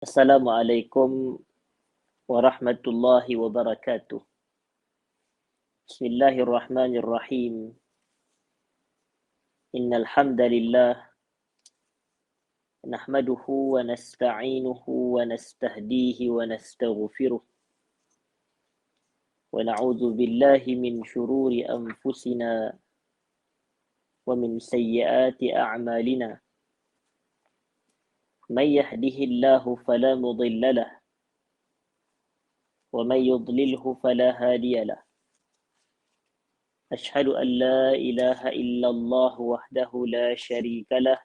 Assalamualaikum warahmatullahi wabarakatuh. Bismillahirrahmanirrahim. Innal hamdalillah nahmaduhu wa nasta'inuhu wa nastahdihi wa nastaghfiruh. Wa na'udzu billahi min shururi anfusina wa min sayyiati a'malina. May yahdihillahu fala mudilla lahu wa may yudlilhu fala hadiya lahu. أشهد أن لا إله إلا الله وحده لا شريك له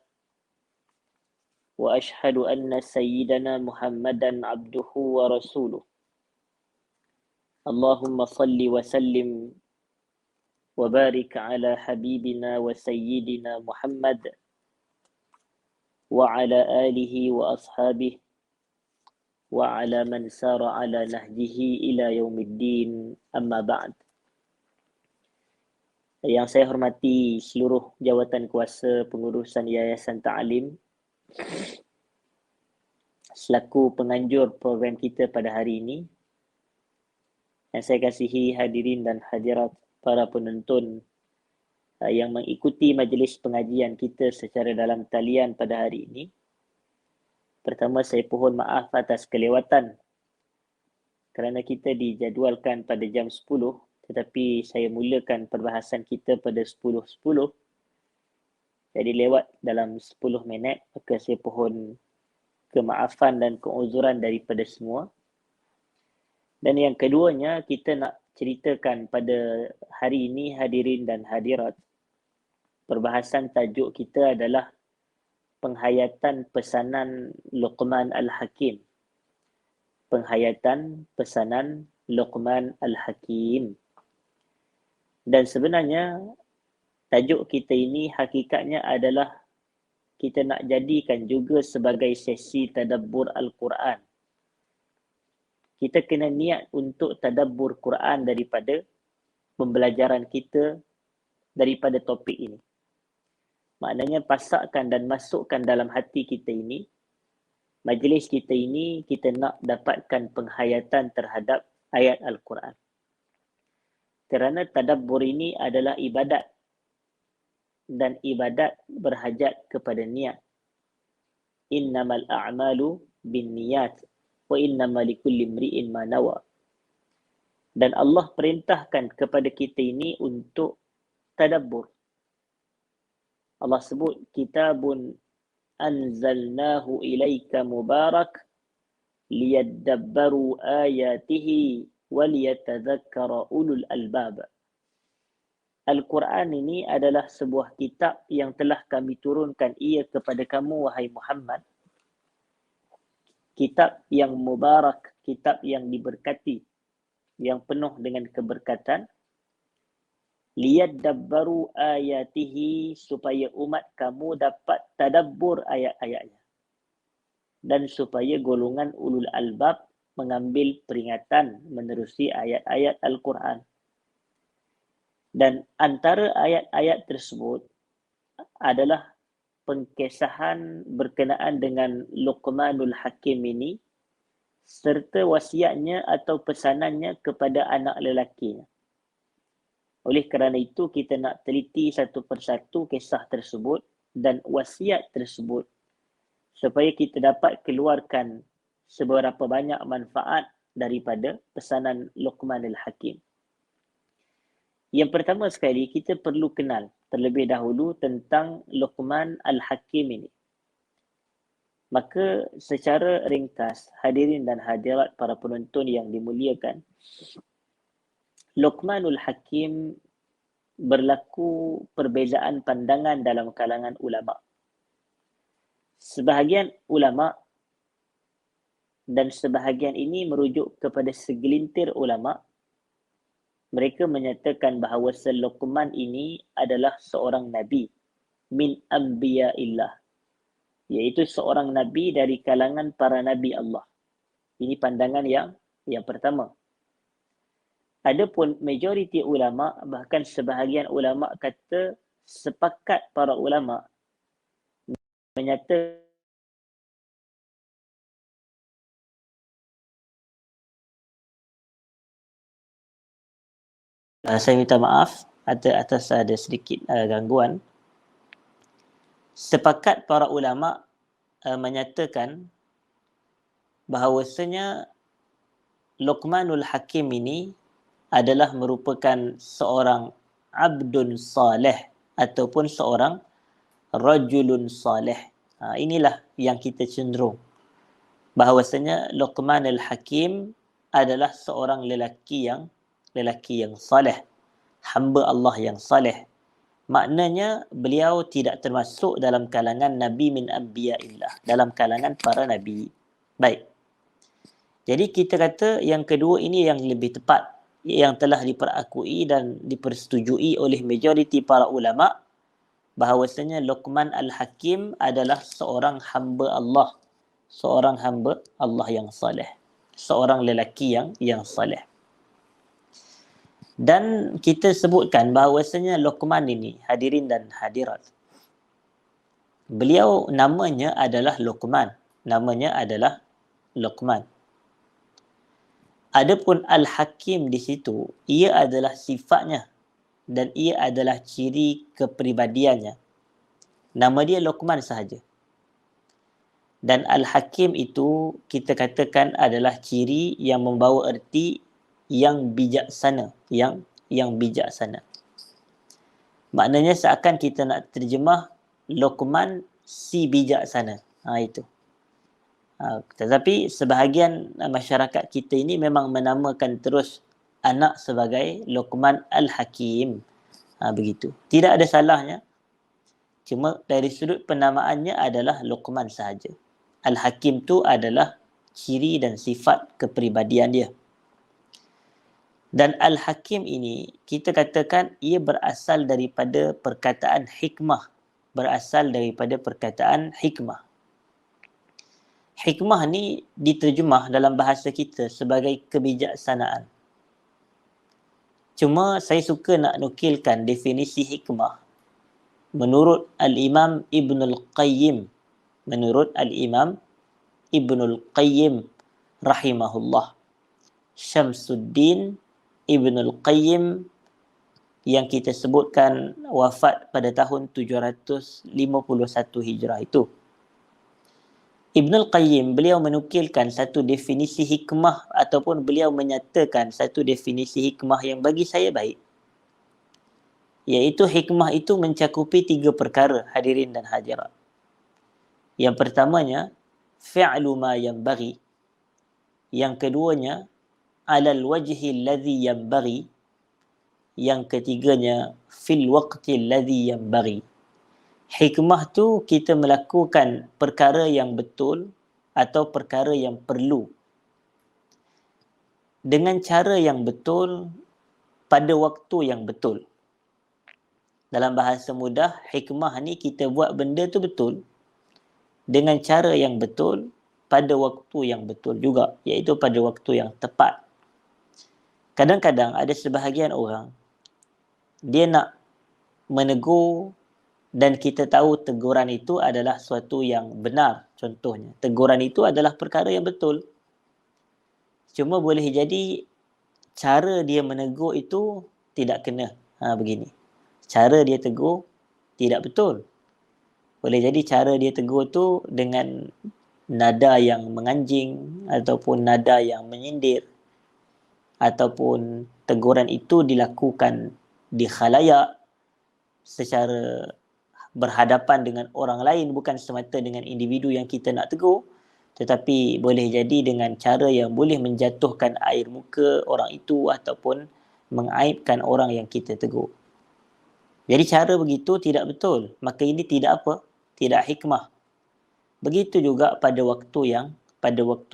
وأشهد أن سيدنا محمدا عبده ورسوله اللهم صل وسلم وبارك على حبيبنا وسيدنا محمد وعلى آله وأصحابه وعلى من سار على نهجه إلى يوم الدين أما بعد. Yang saya hormati seluruh jawatan kuasa pengurusan Yayasan Ta'alim selaku penganjur program kita pada hari ini, yang saya kasihi hadirin dan hadirat para penonton yang mengikuti majlis pengajian kita secara dalam talian pada hari ini. Pertama, saya pohon maaf atas kelewatan kerana kita dijadualkan pada jam 10, tetapi saya mulakan perbahasan kita pada 10.10. Jadi lewat dalam 10 minit, maka saya pohon kemaafan dan keuzuran daripada semua. Dan yang keduanya, kita nak ceritakan pada hari ini, hadirin dan hadirat, perbahasan tajuk kita adalah penghayatan pesanan Luqman Al-Hakim. Penghayatan pesanan Luqman Al-Hakim. Dan sebenarnya tajuk kita ini hakikatnya adalah kita nak jadikan juga sebagai sesi tadabbur Al-Quran. Kita kena niat untuk tadabbur Quran daripada pembelajaran kita daripada topik ini. Maknanya pasakkan dan masukkan dalam hati kita ini, majlis kita ini, kita nak dapatkan penghayatan terhadap ayat Al-Quran. Kerana tadabbur ini adalah ibadat, dan ibadat berhajat kepada niat. Innamal a'malu bin niyat wa innamal likulli imri'in ma nawa. Dan Allah perintahkan kepada kita ini untuk tadabbur. Allah sebut, kitabun anzalnahu ilaika mubarak liyadabbaru ayatihi waliyatadzakkara ulul albab. Al-Quran ini adalah sebuah kitab yang telah kami turunkan ia kepada kamu, wahai Muhammad. Kitab yang mubarak, kitab yang diberkati, yang penuh dengan keberkatan. Liyadabbaru ayatihi, supaya umat kamu dapat tadabbur ayat-ayatnya. Dan supaya golongan ulul albab mengambil peringatan menerusi ayat-ayat Al-Quran. Dan antara ayat-ayat tersebut adalah pengkesahan berkenaan dengan Luqmanul Hakim ini, serta wasiatnya atau pesanannya kepada anak lelakinya. Oleh kerana itu, kita nak teliti satu persatu kisah tersebut dan wasiat tersebut supaya kita dapat keluarkan seberapa banyak manfaat daripada pesanan Luqmanul Hakim. Yang pertama sekali, kita perlu kenal terlebih dahulu tentang Luqman Al-Hakim ini. Maka secara ringkas, hadirin dan hadirat para penonton yang dimuliakan, Luqmanul Hakim berlaku perbezaan pandangan dalam kalangan ulama. Sebahagian ulama, dan sebahagian ini merujuk kepada segelintir ulama, mereka menyatakan bahawa Luqman ini adalah seorang nabi min anbiya'illah, iaitu seorang nabi dari kalangan para nabi Allah. Ini pandangan yang pertama. Adapun majoriti ulama, bahkan sebahagian ulama kata, sepakat para ulama menyatakan Saya minta maaf atas ada sedikit gangguan. Sepakat para ulama menyatakan bahawasanya Luqmanul Hakim ini adalah merupakan seorang abdun saleh ataupun seorang rajulun saleh. Inilah yang kita cenderung. Bahawasanya Luqman al-Hakim adalah seorang lelaki yang saleh, hamba Allah yang saleh. Maknanya beliau tidak termasuk dalam kalangan nabi min anbiya'illah, dalam kalangan para nabi. Baik. Jadi kita kata yang kedua ini yang lebih tepat, yang telah diperakui dan dipersetujui oleh majoriti para ulama, bahawasanya Luqman al-Hakim adalah seorang hamba Allah, seorang hamba Allah yang saleh, seorang lelaki yang saleh. Dan kita sebutkan bahawasanya Luqman ini, hadirin dan hadirat, beliau namanya adalah Luqman. Namanya adalah Luqman. Adapun Al-Hakim di situ, ia adalah sifatnya dan ia adalah ciri kepribadiannya. Nama dia Luqman sahaja. Dan Al-Hakim itu kita katakan adalah ciri yang membawa erti yang bijaksana, yang bijaksana. Maknanya seakan kita nak terjemah Luqman si bijaksana. Itu. Tetapi sebahagian masyarakat kita ini memang menamakan terus anak sebagai Luqman Al-Hakim. Begitu. Tidak ada salahnya. Cuma dari sudut penamaannya adalah Luqman sahaja. Al-Hakim tu adalah ciri dan sifat kepribadian dia. Dan Al-Hakim ini kita katakan ia berasal daripada perkataan hikmah. Berasal daripada perkataan hikmah. Hikmah ni diterjemah dalam bahasa kita sebagai kebijaksanaan. Cuma saya suka nak nukilkan definisi hikmah menurut Al-Imam Ibnul Qayyim. Menurut Al-Imam Ibnul Qayyim rahimahullah. Syamsuddin Ibnul Qayyim yang kita sebutkan wafat pada tahun 751 Hijrah itu. Ibnul Qayyim, beliau menukilkan satu definisi hikmah ataupun beliau menyatakan satu definisi hikmah yang bagi saya baik. Iaitu hikmah itu mencakupi 3 perkara, hadirin dan hadirat. Yang pertamanya, fi'lu ma yanbaghi. Yang keduanya, alal wajhi alladhi yanbaghi. Yang ketiganya, fil waqti alladhi yanbaghi. Hikmah tu kita melakukan perkara yang betul atau perkara yang perlu dengan cara yang betul pada waktu yang betul. Dalam bahasa mudah, hikmah ni kita buat benda tu betul dengan cara yang betul pada waktu yang betul juga, iaitu pada waktu yang tepat. Kadang-kadang ada sebahagian orang dia nak menegur dan kita tahu teguran itu adalah suatu yang benar. Contohnya, teguran itu adalah perkara yang betul. Cuma boleh jadi cara dia menegur itu tidak kena. Begini. Cara dia tegur tidak betul. Boleh jadi cara dia tegur tu dengan nada yang menganjing ataupun nada yang menyindir. Ataupun teguran itu dilakukan di khalayak secara berhadapan dengan orang lain, bukan semata dengan individu yang kita nak tegur, tetapi boleh jadi dengan cara yang boleh menjatuhkan air muka orang itu ataupun mengaibkan orang yang kita tegur. Jadi cara begitu tidak betul, maka ini tidak apa? Tidak hikmah. Begitu juga pada waktu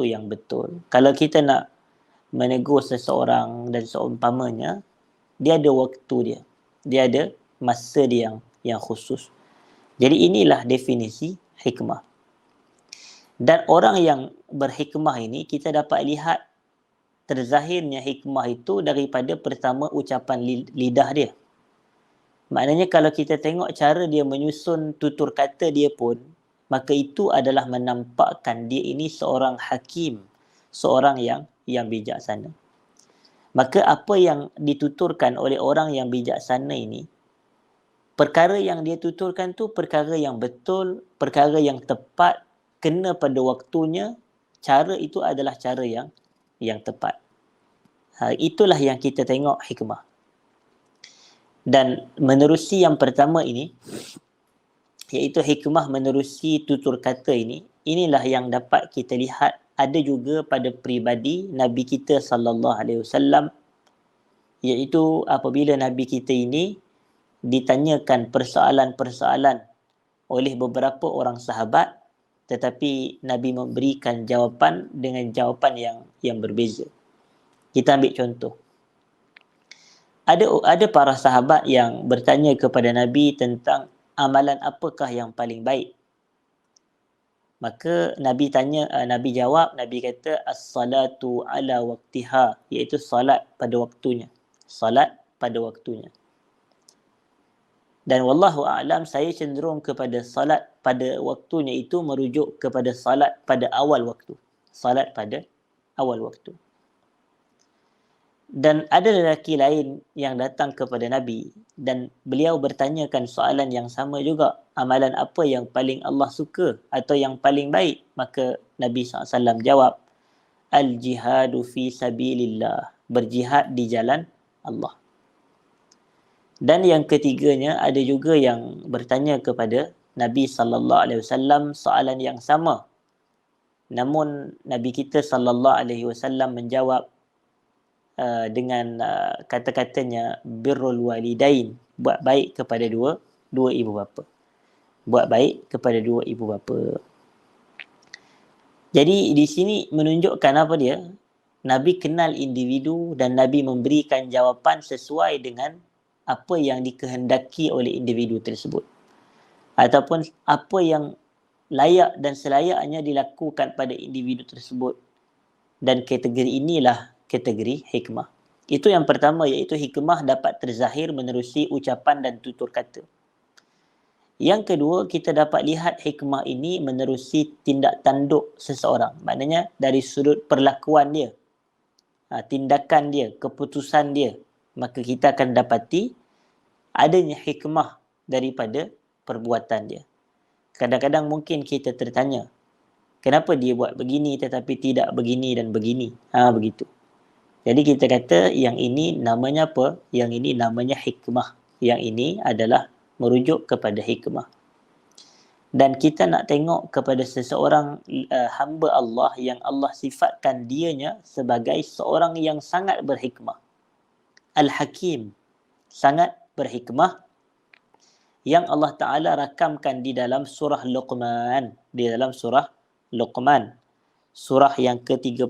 yang betul. Kalau kita nak menegur seseorang dan seumpamanya, dia ada waktu dia. Dia ada masa dia yang khusus. Jadi inilah definisi hikmah. Dan orang yang berhikmah ini kita dapat lihat terzahirnya hikmah itu daripada pertama ucapan lidah dia. Maknanya kalau kita tengok cara dia menyusun tutur kata dia pun, maka itu adalah menampakkan dia ini seorang hakim, seorang yang bijaksana. Maka apa yang dituturkan oleh orang yang bijaksana ini, perkara yang dia tuturkan tu perkara yang betul, perkara yang tepat, kena pada waktunya, cara itu adalah cara yang tepat. Itulah yang kita tengok hikmah. Dan menerusi yang pertama ini, iaitu hikmah menerusi tutur kata ini, inilah yang dapat kita lihat ada juga pada peribadi Nabi kita sallallahu alaihi wasallam, iaitu apabila Nabi kita ini ditanyakan persoalan-persoalan oleh beberapa orang sahabat, tetapi Nabi memberikan jawapan dengan jawapan yang berbeza. Kita ambil contoh. Ada para sahabat yang bertanya kepada Nabi tentang amalan apakah yang paling baik. Maka Nabi jawab, Nabi kata as-salatu ala waqtiha, iaitu salat pada waktunya. Salat pada waktunya. Dan wallahu a'lam, saya cenderung kepada salat pada waktunya itu merujuk kepada salat pada awal waktu. Salat pada awal waktu. Dan ada lelaki lain yang datang kepada Nabi dan beliau bertanyakan soalan yang sama juga. Amalan apa yang paling Allah suka atau yang paling baik? Maka Nabi SAW jawab, al-jihadu fi sabilillah, berjihad di jalan Allah. Dan yang ketiganya, ada juga yang bertanya kepada Nabi SAW soalan yang sama. Namun Nabi kita SAW menjawab dengan kata-katanya birrul walidain, buat baik kepada dua ibu bapa. Buat baik kepada dua ibu bapa. Jadi di sini menunjukkan apa dia? Nabi kenal individu dan Nabi memberikan jawapan sesuai dengan apa yang dikehendaki oleh individu tersebut. Ataupun apa yang layak dan selayaknya dilakukan pada individu tersebut. Dan kategori inilah kategori hikmah. Itu yang pertama, iaitu hikmah dapat terzahir menerusi ucapan dan tutur kata. Yang kedua, kita dapat lihat hikmah ini menerusi tindak tanduk seseorang. Maknanya dari sudut perlakuan dia, tindakan dia, keputusan dia. Maka kita akan dapati adanya hikmah daripada perbuatan dia. Kadang-kadang mungkin kita tertanya, kenapa dia buat begini tetapi tidak begini dan begini? Begitu. Jadi kita kata yang ini namanya apa? Yang ini namanya hikmah. Yang ini adalah merujuk kepada hikmah. Dan kita nak tengok kepada seseorang hamba Allah yang Allah sifatkan dianya sebagai seorang yang sangat berhikmah. Al-Hakim, sangat berhikmah, yang Allah Ta'ala rakamkan di dalam surah Luqman. Di dalam surah Luqman. Surah yang ke-31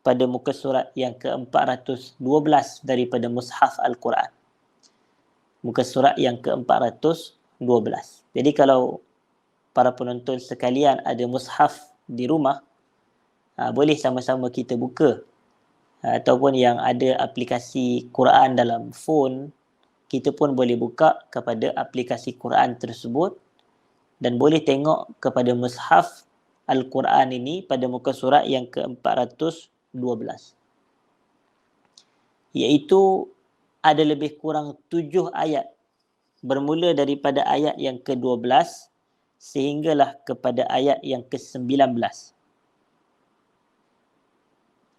pada muka surat yang ke-412 daripada Mushaf Al-Quran. Muka surat yang ke-412. Jadi kalau para penonton sekalian ada mushaf di rumah, boleh sama-sama kita buka. Ataupun yang ada aplikasi Quran dalam phone, kita pun boleh buka kepada aplikasi Quran tersebut dan boleh tengok kepada mushaf Al-Quran ini pada muka surat yang ke-412. Iaitu ada lebih kurang 7 ayat, bermula daripada ayat yang ke-12 sehinggalah kepada ayat yang ke-19.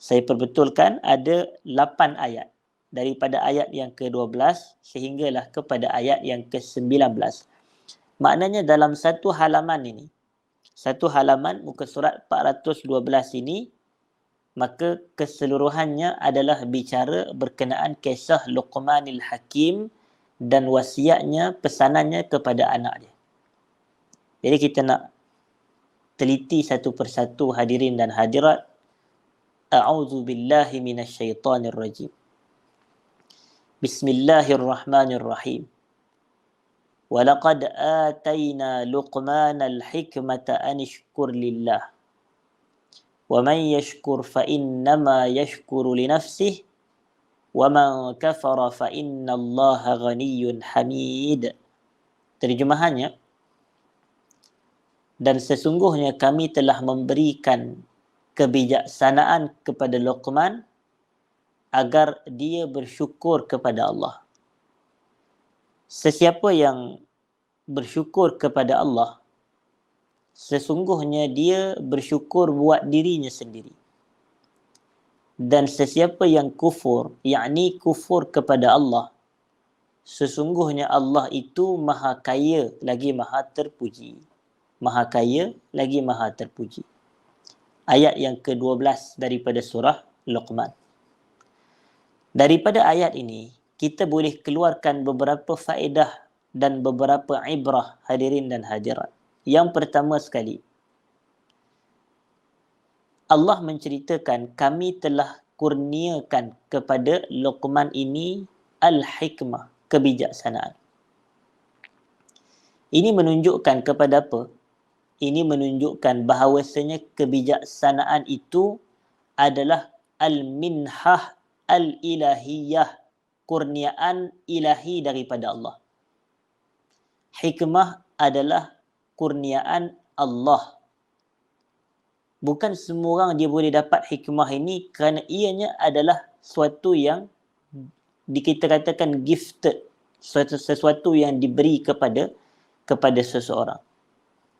Saya perbetulkan, ada 8 ayat. Daripada ayat yang ke-12 sehinggalah kepada ayat yang ke-19. Maknanya dalam satu halaman ini, satu halaman muka surat 412 ini, maka keseluruhannya adalah bicara berkenaan kisah Luqmanil Hakim dan wasiatnya, pesanannya kepada anak dia. Jadi kita nak teliti satu persatu, hadirin dan hadirat. A'udzu billahi minasyaitonir rajim. Bismillahirrahmanirrahim. Walaqad atayna Luqmanal hikmata an ishkur lillah. Wa man yashkur fa innama yashkuru li nafsihi wa man kafara fa innallaha ghaniyyun hamid. Terjemahannya, dan sesungguhnya kami telah memberikan kebijaksanaan kepada Luqman agar dia bersyukur kepada Allah. Sesiapa yang bersyukur kepada Allah, sesungguhnya dia bersyukur buat dirinya sendiri. Dan sesiapa yang kufur, yakni kufur kepada Allah, sesungguhnya Allah itu maha kaya lagi maha terpuji. Maha kaya lagi maha terpuji. Ayat yang ke-12 daripada surah Luqman. Daripada ayat ini, kita boleh keluarkan beberapa faedah dan beberapa ibrah hadirin dan hadirat. Yang pertama sekali, Allah menceritakan kami telah kurniakan kepada Luqman ini al-hikmah, kebijaksanaan. Ini menunjukkan kepada apa? Ini menunjukkan bahawasanya kebijaksanaan itu adalah al-minhah al-ilahiyah, kurniaan ilahi daripada Allah. Hikmah adalah kurniaan Allah. Bukan semua orang dia boleh dapat hikmah ini kerana ianya adalah sesuatu yang kita katakan gifted, sesuatu yang diberi kepada seseorang.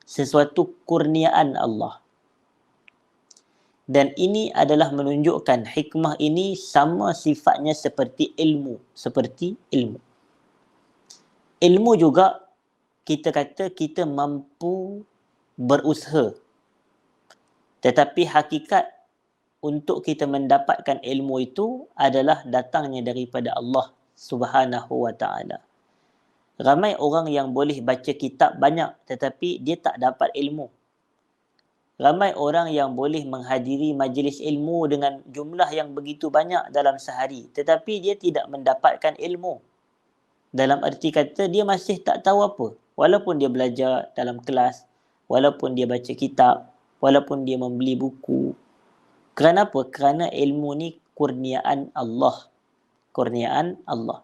Sesuatu kurniaan Allah. Dan ini adalah menunjukkan hikmah ini sama sifatnya seperti ilmu. Ilmu juga kita kata kita mampu berusaha. Tetapi hakikat untuk kita mendapatkan ilmu itu adalah datangnya daripada Allah Subhanahu wa ta'ala. Ramai orang yang boleh baca kitab banyak tetapi dia tak dapat ilmu. Ramai orang yang boleh menghadiri majlis ilmu dengan jumlah yang begitu banyak dalam sehari tetapi dia tidak mendapatkan ilmu. Dalam erti kata dia masih tak tahu apa. Walaupun dia belajar dalam kelas, walaupun dia baca kitab, walaupun dia membeli buku. Kerana apa? Kerana ilmu ni kurniaan Allah. Kurniaan Allah.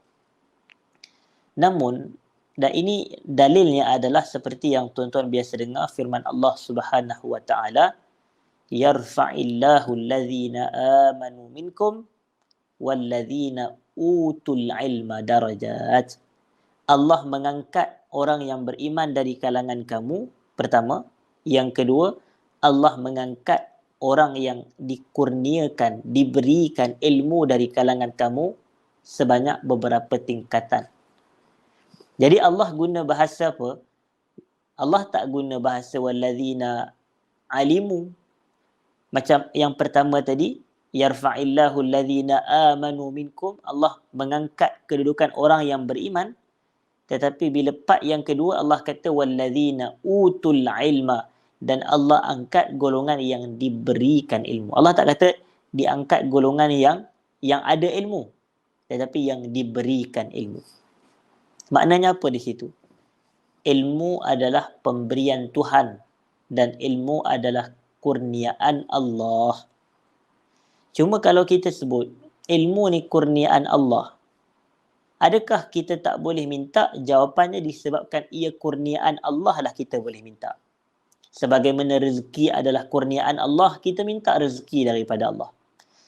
Namun, dan ini dalilnya adalah seperti yang tuan-tuan biasa dengar firman Allah Subhanahu wa ta'ala, yarfa'illahu alladhina amanu minkum walladhina utul ilma darajat. Allah mengangkat orang yang beriman dari kalangan kamu, pertama. Yang kedua, Allah mengangkat orang yang dikurniakan, diberikan ilmu dari kalangan kamu sebanyak beberapa tingkatan. Jadi Allah guna bahasa apa? Allah tak guna bahasa wallazina alimu. Macam yang pertama tadi, yarfa'illahu allazina amanu minkum. Allah mengangkat kedudukan orang yang beriman. Tetapi bila part yang kedua, Allah kata wallazina utul ilma. Dan Allah angkat golongan yang diberikan ilmu. Allah tak kata diangkat golongan yang ada ilmu. Tetapi yang diberikan ilmu. Maknanya apa di situ? Ilmu adalah pemberian Tuhan dan ilmu adalah kurniaan Allah. Cuma kalau kita sebut ilmu ni kurniaan Allah, adakah kita tak boleh minta? Jawapannya disebabkan ia kurniaan Allah lah kita boleh minta. Sebagaimana rezeki adalah kurniaan Allah, kita minta rezeki daripada Allah.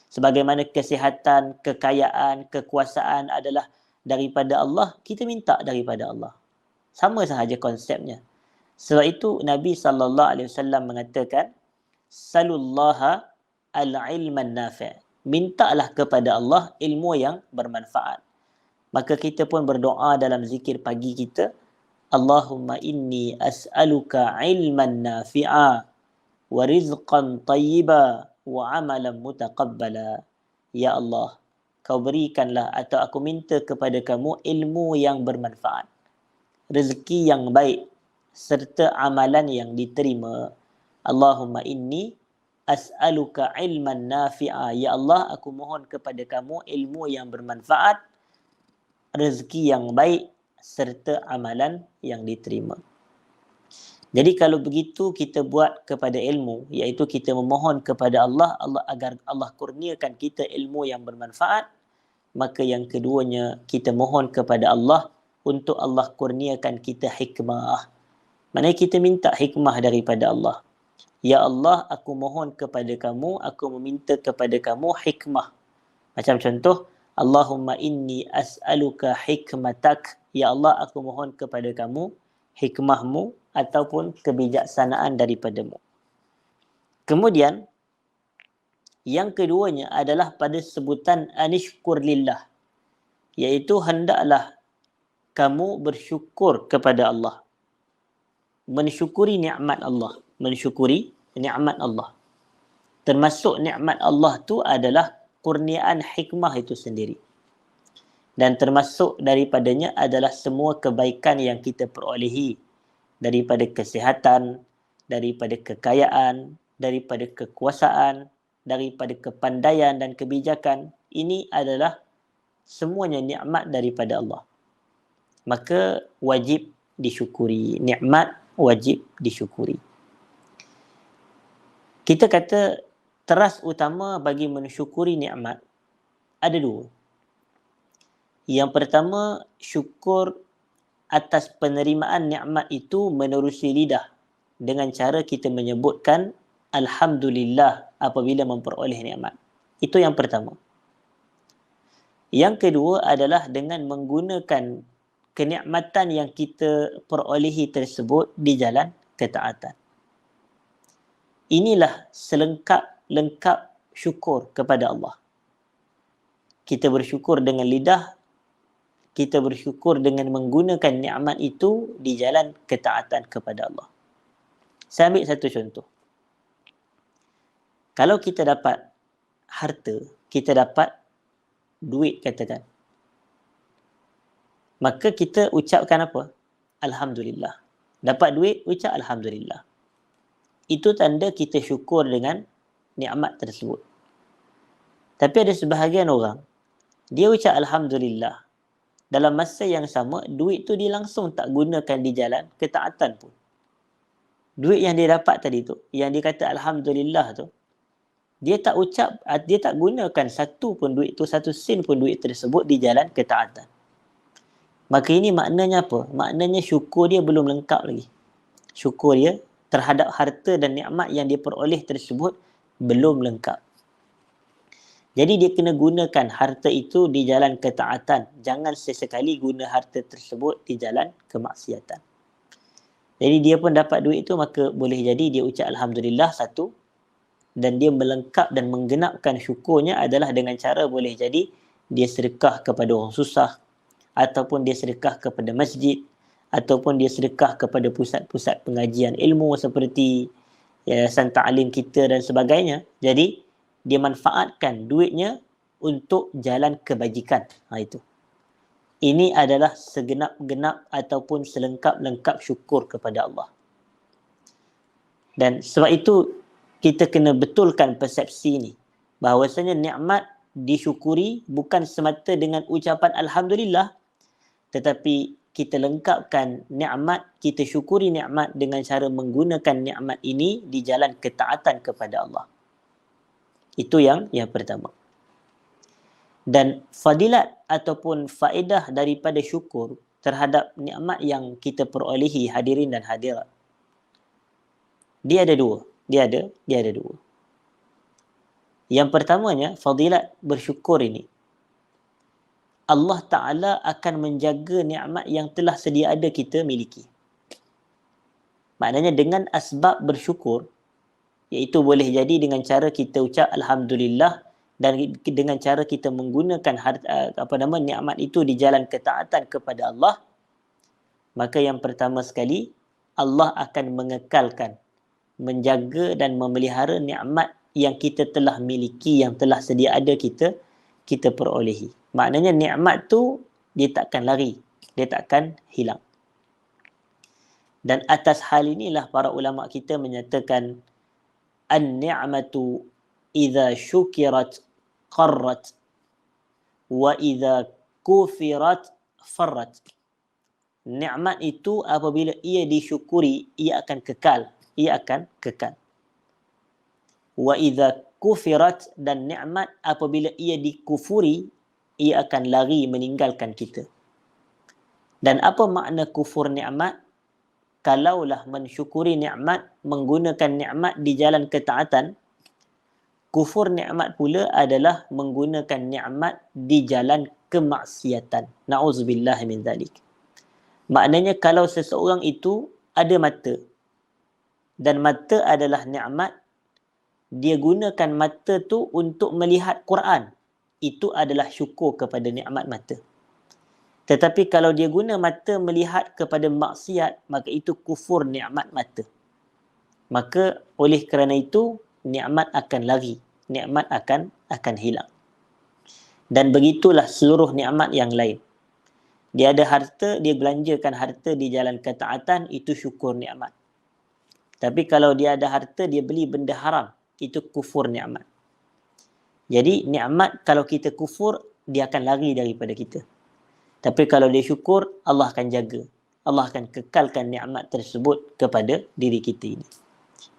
Sebagaimana kesihatan, kekayaan, kekuasaan adalah daripada Allah, kita minta daripada Allah. Sama sahaja konsepnya. Sebab itu Nabi SAW mengatakan, salullaha al-ilman nafi'. Mintalah kepada Allah ilmu yang bermanfaat. Maka kita pun berdoa dalam zikir pagi kita, Allahumma inni as'aluka ilman nafi'a wa rizqan tayyiba wa amalan mutaqabbala. Ya Allah, Kau berikanlah atau aku minta kepada kamu ilmu yang bermanfaat, rezeki yang baik serta amalan yang diterima. Allahumma inni as'aluka ilman nafi'a. Ya Allah, aku mohon kepada kamu ilmu yang bermanfaat, rezeki yang baik serta amalan yang diterima. Jadi kalau begitu kita buat kepada ilmu, iaitu kita memohon kepada Allah agar Allah kurniakan kita ilmu yang bermanfaat. Maka yang keduanya kita mohon kepada Allah untuk Allah kurniakan kita hikmah. Maknanya kita minta hikmah daripada Allah. Ya Allah, aku mohon kepada kamu, aku meminta kepada kamu hikmah. Macam contoh, Allahumma inni as'aluka hikmatak. Ya Allah, aku mohon kepada kamu hikmahmu ataupun kebijaksanaan daripadamu. Kemudian, yang keduanya adalah pada sebutan anishkur lillah, iaitu hendaklah kamu bersyukur kepada Allah. Mensyukuri nikmat Allah. Mensyukuri nikmat Allah. Termasuk nikmat Allah tu adalah kurniaan hikmah itu sendiri. Dan termasuk daripadanya adalah semua kebaikan yang kita perolehi, daripada kesihatan, daripada kekayaan, daripada kekuasaan, daripada kepandaian dan kebijakan. Ini adalah semuanya nikmat daripada Allah. Maka wajib disyukuri. Nikmat wajib disyukuri. Kita kata teras utama bagi mensyukuri nikmat ada dua. Yang pertama, syukur atas penerimaan nikmat itu menerusi lidah dengan cara kita menyebutkan Alhamdulillah apabila memperoleh nikmat. Itu yang pertama. Yang kedua adalah dengan menggunakan kenikmatan yang kita perolehi tersebut di jalan ketaatan. Inilah selengkap syukur kepada Allah. Kita bersyukur dengan lidah, kita bersyukur dengan menggunakan nikmat itu di jalan ketaatan kepada Allah. Saya ambil satu contoh. Kalau kita dapat harta, kita dapat duit katakan, maka kita ucapkan apa? Alhamdulillah. Dapat duit, ucap Alhamdulillah. Itu tanda kita syukur dengan nikmat tersebut. Tapi ada sebahagian orang, dia ucap Alhamdulillah. Dalam masa yang sama, duit tu dia langsung tak gunakan di jalan ketaatan pun. Duit yang dia dapat tadi tu, yang dia kata Alhamdulillah tu, dia tak ucap, dia tak gunakan satu pun duit tu, satu sen pun duit tersebut di jalan ketaatan. Maka ini maknanya apa? Maknanya syukur dia belum lengkap lagi. Syukur dia terhadap harta dan nikmat yang dia peroleh tersebut belum lengkap. Jadi dia kena gunakan harta itu di jalan ketaatan. Jangan sesekali guna harta tersebut di jalan kemaksiatan. Jadi dia pun dapat duit itu, maka boleh jadi dia ucap Alhamdulillah satu, dan dia melengkap dan menggenapkan syukurnya adalah dengan cara boleh jadi dia sedekah kepada orang susah, ataupun dia sedekah kepada masjid, ataupun dia sedekah kepada pusat-pusat pengajian ilmu seperti yayasan ta'lim kita dan sebagainya. Jadi dia manfaatkan duitnya untuk jalan kebajikan. Itu. Ini adalah segenap-genap ataupun selengkap-lengkap syukur kepada Allah. Dan sebab itu kita kena betulkan persepsi ini, bahawasanya nikmat disyukuri bukan semata dengan ucapan Alhamdulillah, tetapi kita lengkapkan nikmat, kita syukuri nikmat dengan cara menggunakan nikmat ini di jalan ketaatan kepada Allah. Itu yang pertama. Dan fadilat ataupun faedah daripada syukur terhadap nikmat yang kita perolehi, hadirin dan hadirat, dia ada dua. Dia ada dua. Yang pertamanya, fadilat bersyukur ini, Allah Ta'ala akan menjaga nikmat yang telah sedia ada kita miliki. Maknanya dengan asbab bersyukur, iaitu boleh jadi dengan cara kita ucap Alhamdulillah, dan dengan cara kita menggunakan nikmat itu di jalan ketaatan kepada Allah, maka yang pertama sekali, Allah akan mengekalkan, menjaga dan memelihara nikmat yang kita telah miliki, yang telah sedia ada kita perolehi. Maknanya nikmat tu dia takkan lari, dia takkan hilang. Dan atas hal inilah para ulama kita menyatakan an-ni'matu idza syukirat qarrat wa idza kufirat farrat. Nikmat itu apabila ia disyukuri, ia akan kekal, Wa idza kufirat, dan nikmat apabila ia dikufuri, ia akan lari meninggalkan kita. Dan apa makna kufur nikmat? Kalaulah mensyukuri nikmat, menggunakan nikmat di jalan ketaatan, Kufur nikmat pula adalah menggunakan nikmat di jalan kemaksiatan. Na'udzubillah min zalik. Maknanya kalau seseorang itu ada mata dan mata adalah nikmat, dia gunakan mata tu untuk melihat Quran, itu adalah syukur kepada nikmat mata. Tetapi kalau dia guna mata melihat kepada maksiat, maka itu kufur nikmat mata. Maka oleh kerana itu nikmat akan lari, nikmat akan hilang. Dan begitulah seluruh nikmat yang lain. Dia ada harta, dia belanjakan harta di jalan ketaatan, itu syukur nikmat. Tapi kalau dia ada harta, dia beli benda haram, itu kufur nikmat. Jadi nikmat kalau kita kufur, dia akan lari daripada kita. Tapi kalau dia syukur, Allah akan jaga. Allah akan kekalkan nikmat tersebut kepada diri kita ini.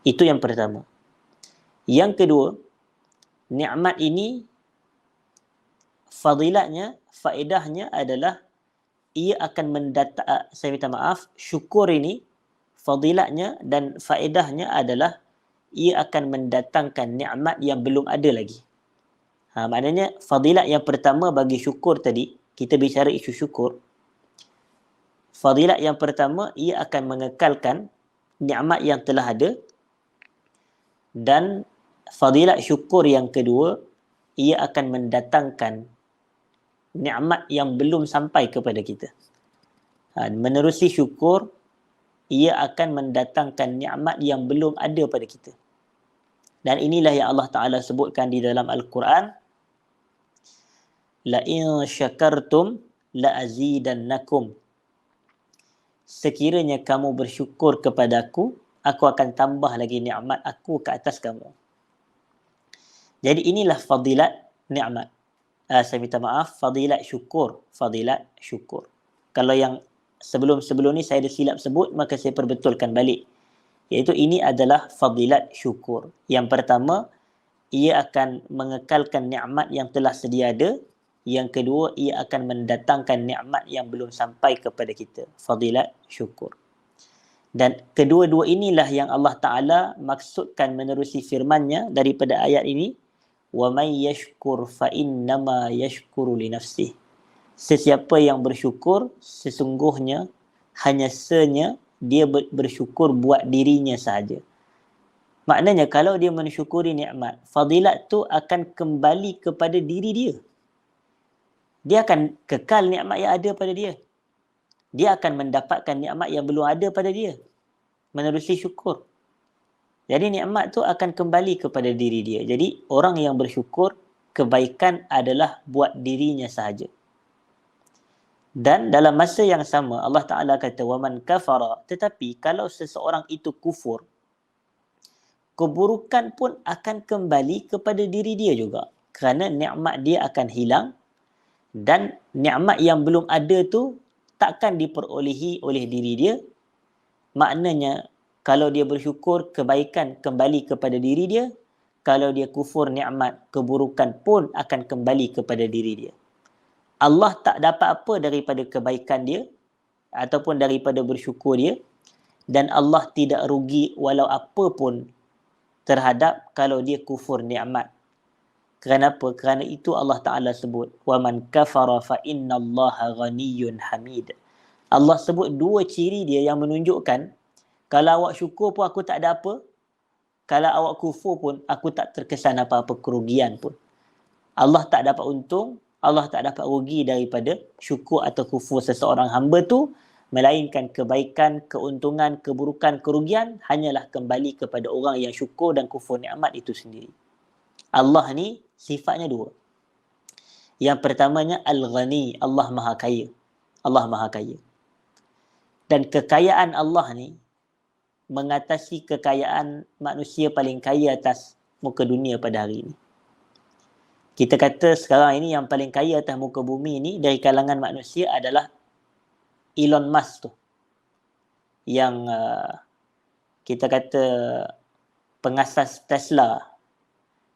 Itu yang pertama. Yang kedua, nikmat ini fadilatnya, faedahnya adalah ia akan saya minta maaf, syukur ini fadilatnya dan faedahnya adalah ia akan mendatangkan nikmat yang belum ada lagi. Maknanya fadilat yang pertama bagi syukur tadi, kita bicara isu syukur. Fadilat yang pertama, ia akan mengekalkan nikmat yang telah ada. Dan fadilat syukur yang kedua, ia akan mendatangkan nikmat yang belum sampai kepada kita. Menerusi syukur, ia akan mendatangkan nikmat yang belum ada pada kita. Dan inilah yang Allah Ta'ala sebutkan di dalam Al-Quran. La in syakartum la azidannakum. Sekiranya kamu bersyukur kepadaku, aku akan tambah lagi nikmat aku ke atas kamu. Jadi inilah fadilat nikmat. Saya minta maaf, fadilat syukur. Fadilat syukur. Kalau yang sebelum-sebelum ni saya ada silap sebut, maka saya perbetulkan balik. Iaitu ini adalah fadilat syukur. Yang pertama, ia akan mengekalkan nikmat yang telah sedia ada. Yang kedua, ia akan mendatangkan nikmat yang belum sampai kepada kita. Fadilat syukur. Dan kedua-dua inilah yang Allah Ta'ala maksudkan menerusi firman-Nya daripada ayat ini. وَمَنْ يَشْكُرْ فَإِنَّمَا يَشْكُرُ لِنَفْسِهِ. Sesiapa yang bersyukur, sesungguhnya hanya dia bersyukur buat dirinya sahaja. Maknanya kalau dia mensyukuri nikmat, fadilat tu akan kembali kepada diri dia. Dia akan kekal nikmat yang ada pada dia. Dia akan mendapatkan nikmat yang belum ada pada dia menerusi syukur. Jadi nikmat tu akan kembali kepada diri dia. Jadi orang yang bersyukur, kebaikan adalah buat dirinya sahaja. Dan dalam masa yang sama Allah Ta'ala kata waman kafara, tetapi kalau seseorang itu kufur, keburukan pun akan kembali kepada diri dia juga. Kerana nikmat dia akan hilang dan nikmat yang belum ada tu takkan diperolehi oleh diri dia. Maknanya kalau dia bersyukur, kebaikan kembali kepada diri dia. Kalau dia kufur nikmat, keburukan pun akan kembali kepada diri dia. Allah tak dapat apa daripada kebaikan dia ataupun daripada bersyukur dia, dan Allah tidak rugi walau apa pun terhadap kalau dia kufur nikmat. Kenapa? Kerana itu Allah Ta'ala sebut وَمَنْ كَفَرَ فَإِنَّ اللَّهَ غَنِيٌّ حَمِيدٌ. Allah sebut dua ciri dia yang menunjukkan kalau awak syukur pun aku tak ada apa, kalau awak kufur pun aku tak terkesan apa-apa kerugian pun. Allah tak dapat untung, Allah tak dapat rugi daripada syukur atau kufur seseorang hamba tu, melainkan kebaikan, keuntungan, keburukan, kerugian hanyalah kembali kepada orang yang syukur dan kufur nikmat itu sendiri. Allah ni sifatnya dua. Yang pertamanya Al-Ghani, Allah Maha Kaya. Allah Maha Kaya. Dan kekayaan Allah ni mengatasi kekayaan manusia paling kaya atas muka dunia pada hari ini. Kita kata sekarang ini yang paling kaya atas muka bumi ini dari kalangan manusia adalah Elon Musk tu. Yang kita kata pengasas Tesla.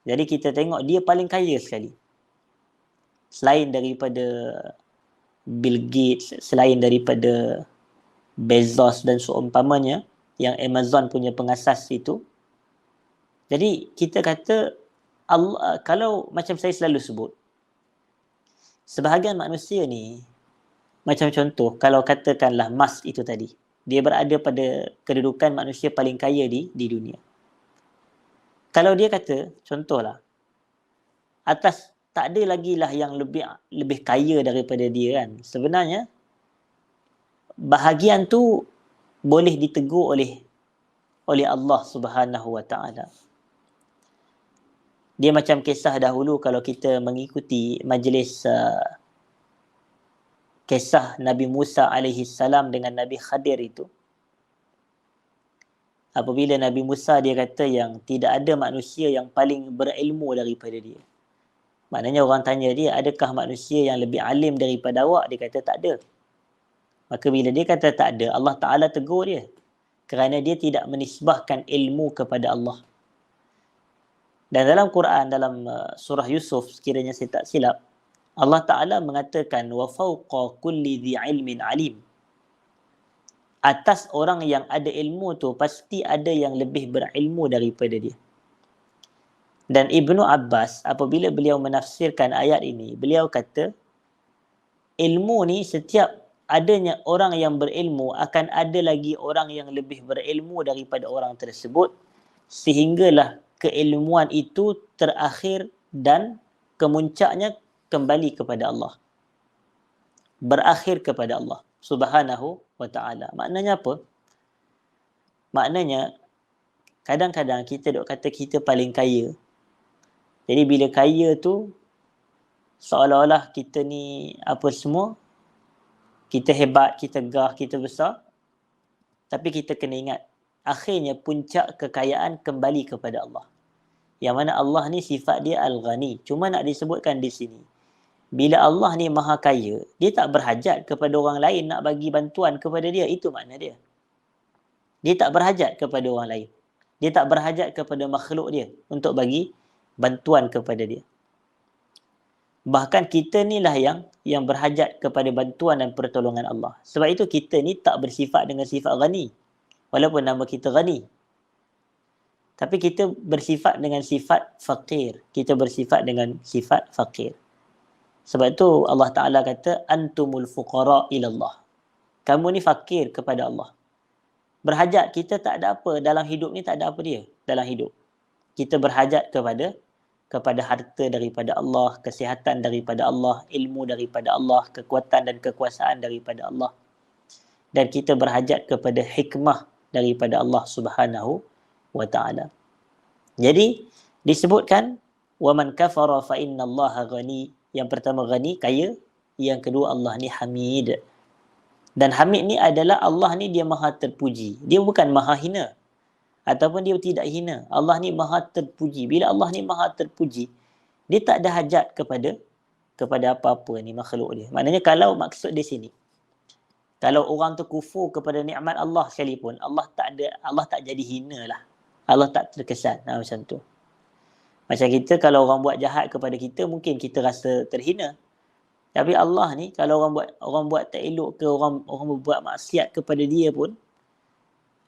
Jadi kita tengok dia paling kaya sekali. Selain daripada Bill Gates, selain daripada Bezos dan seumpamanya, yang Amazon punya pengasas itu. Jadi kita kata Allah, kalau macam saya selalu sebut, sebahagian manusia ni, macam contoh, kalau katakanlah Musk itu tadi, dia berada pada kedudukan manusia paling kaya di dunia. Kalau dia kata, contohlah, atas tak ada lagi lah yang lebih kaya daripada dia kan. Sebenarnya, bahagian tu boleh ditegur oleh Allah Subhanahu Wa Taala. Dia macam kisah dahulu kalau kita mengikuti majlis kisah Nabi Musa alaihi salam dengan Nabi Khadir itu. Apabila Nabi Musa dia kata yang tidak ada manusia yang paling berilmu daripada dia. Maknanya orang tanya dia, adakah manusia yang lebih alim daripada awak? Dia kata tak ada. Maka bila dia kata tak ada, Allah Ta'ala tegur dia. Kerana dia tidak menisbahkan ilmu kepada Allah. Dan dalam Quran, dalam surah Yusuf, sekiranya saya tak silap, Allah Ta'ala mengatakan, وَفَوْقَ كُلِّ ذِي عِلْمٍ عَلِيمٍ. Atas orang yang ada ilmu tu, pasti ada yang lebih berilmu daripada dia. Dan Ibnu Abbas, apabila beliau menafsirkan ayat ini, beliau kata, ilmu ni setiap adanya orang yang berilmu, akan ada lagi orang yang lebih berilmu daripada orang tersebut, sehinggalah keilmuan itu terakhir dan kemuncaknya kembali kepada Allah. Berakhir kepada Allah Subhanahu wa ta'ala. Maknanya apa? Maknanya, kadang-kadang kita duk kata kita paling kaya. Jadi bila kaya tu, seolah-olah kita ni apa semua, kita hebat, kita gah, kita besar. Tapi kita kena ingat, akhirnya puncak kekayaan kembali kepada Allah. Yang mana Allah ni sifat dia Al-Ghani. Cuma nak disebutkan di sini, bila Allah ni maha kaya, dia tak berhajat kepada orang lain nak bagi bantuan kepada dia. Itu makna dia. Dia tak berhajat kepada orang lain. Dia tak berhajat kepada makhluk dia untuk bagi bantuan kepada dia. Bahkan kita ni lah yang berhajat kepada bantuan dan pertolongan Allah. Sebab itu kita ni tak bersifat dengan sifat ghani. Walaupun nama kita ghani. Tapi kita bersifat dengan sifat faqir. Kita bersifat dengan sifat faqir. Sebab itu Allah Ta'ala kata, antumul fuqara ilallah. Kamu ni fakir kepada Allah. Berhajat, kita tak ada apa. Dalam hidup ni tak ada apa dia. Dalam hidup. Kita berhajat kepada harta daripada Allah, kesihatan daripada Allah, ilmu daripada Allah, kekuatan dan kekuasaan daripada Allah. Dan kita berhajat kepada hikmah daripada Allah Subhanahu wa ta'ala. Jadi, disebutkan, وَمَنْ كَفَرَ فَإِنَّ اللَّهَ غَنِي. Yang pertama ghani, kaya. Yang kedua Allah ni hamid. Dan hamid ni adalah Allah ni dia maha terpuji. Dia bukan maha hina. Ataupun dia tidak hina. Allah ni maha terpuji. Bila Allah ni maha terpuji, dia tak ada hajat kepada apa-apa ni makhluk dia. Maknanya kalau maksud di sini, kalau orang tu kufur kepada nikmat Allah sekalipun, Allah tak jadi hina lah. Allah tak terkesan. Macam tu. Macam kita kalau orang buat jahat kepada kita, mungkin kita rasa terhina. Tapi Allah ni kalau orang buat tak elok ke, orang buat maksiat kepada dia pun,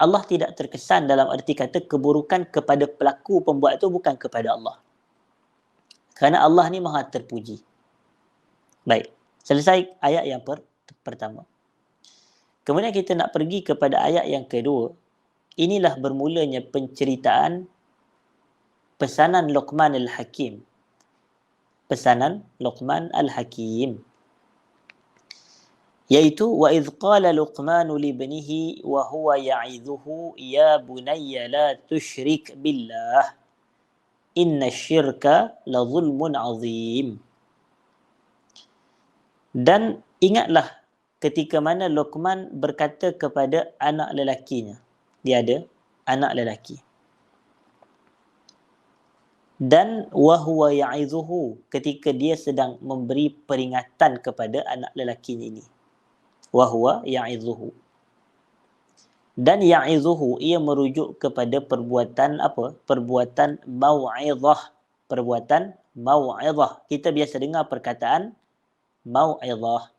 Allah tidak terkesan dalam arti kata keburukan kepada pelaku pembuat itu bukan kepada Allah. Kerana Allah ni maha terpuji. Baik, selesai ayat yang pertama. Kemudian kita nak pergi kepada ayat yang kedua. Inilah bermulanya penceritaan pesanan Luqman Al-Hakim. Pesanan Luqman Al-Hakim. Iaitu, وَإِذْ قَالَ لُقْمَانُ لِابْنِهِ وَهُوَ يَعِظُهُ يَا بُنَيَّ لَا تُشْرِكْ بِاللَّهِ إِنَّ الشِّرْكَ لَظُلْمٌ عَظِيمٌ. Dan ingatlah ketika mana Luqman berkata kepada anak lelakinya. Dia ada anak lelaki. Dan wahuwa ya'izuhu, ketika dia sedang memberi peringatan kepada anak lelakinya ini. Wahuwa ya'izuhu. Dan ya'izuhu, ia merujuk kepada perbuatan apa? Perbuatan mau'izah. Perbuatan mau'izah. Kita biasa dengar perkataan mau'izah.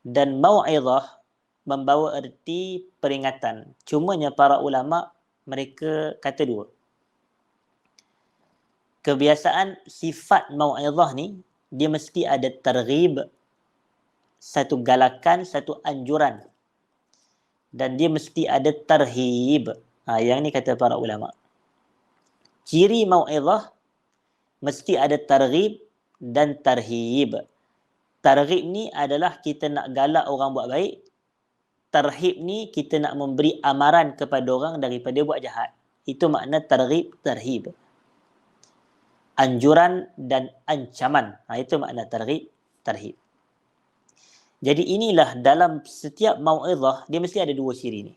Dan mau'izah membawa erti peringatan. Cumanya para ulama mereka kata dua. kebiasaan sifat mau'izah ni, dia mesti ada targhib, satu galakan, satu anjuran. Dan dia mesti ada tarhib. Yang ni kata para ulama. Ciri mau'izah mesti ada targhib dan tarhib. Targhib ni adalah kita nak galak orang buat baik. Tarhib ni kita nak memberi amaran kepada orang daripada buat jahat. Itu makna targhib, tarhib. Anjuran dan ancaman. Itu makna targhib, tarhib. Jadi inilah dalam setiap mau'izah, dia mesti ada dua ciri ni.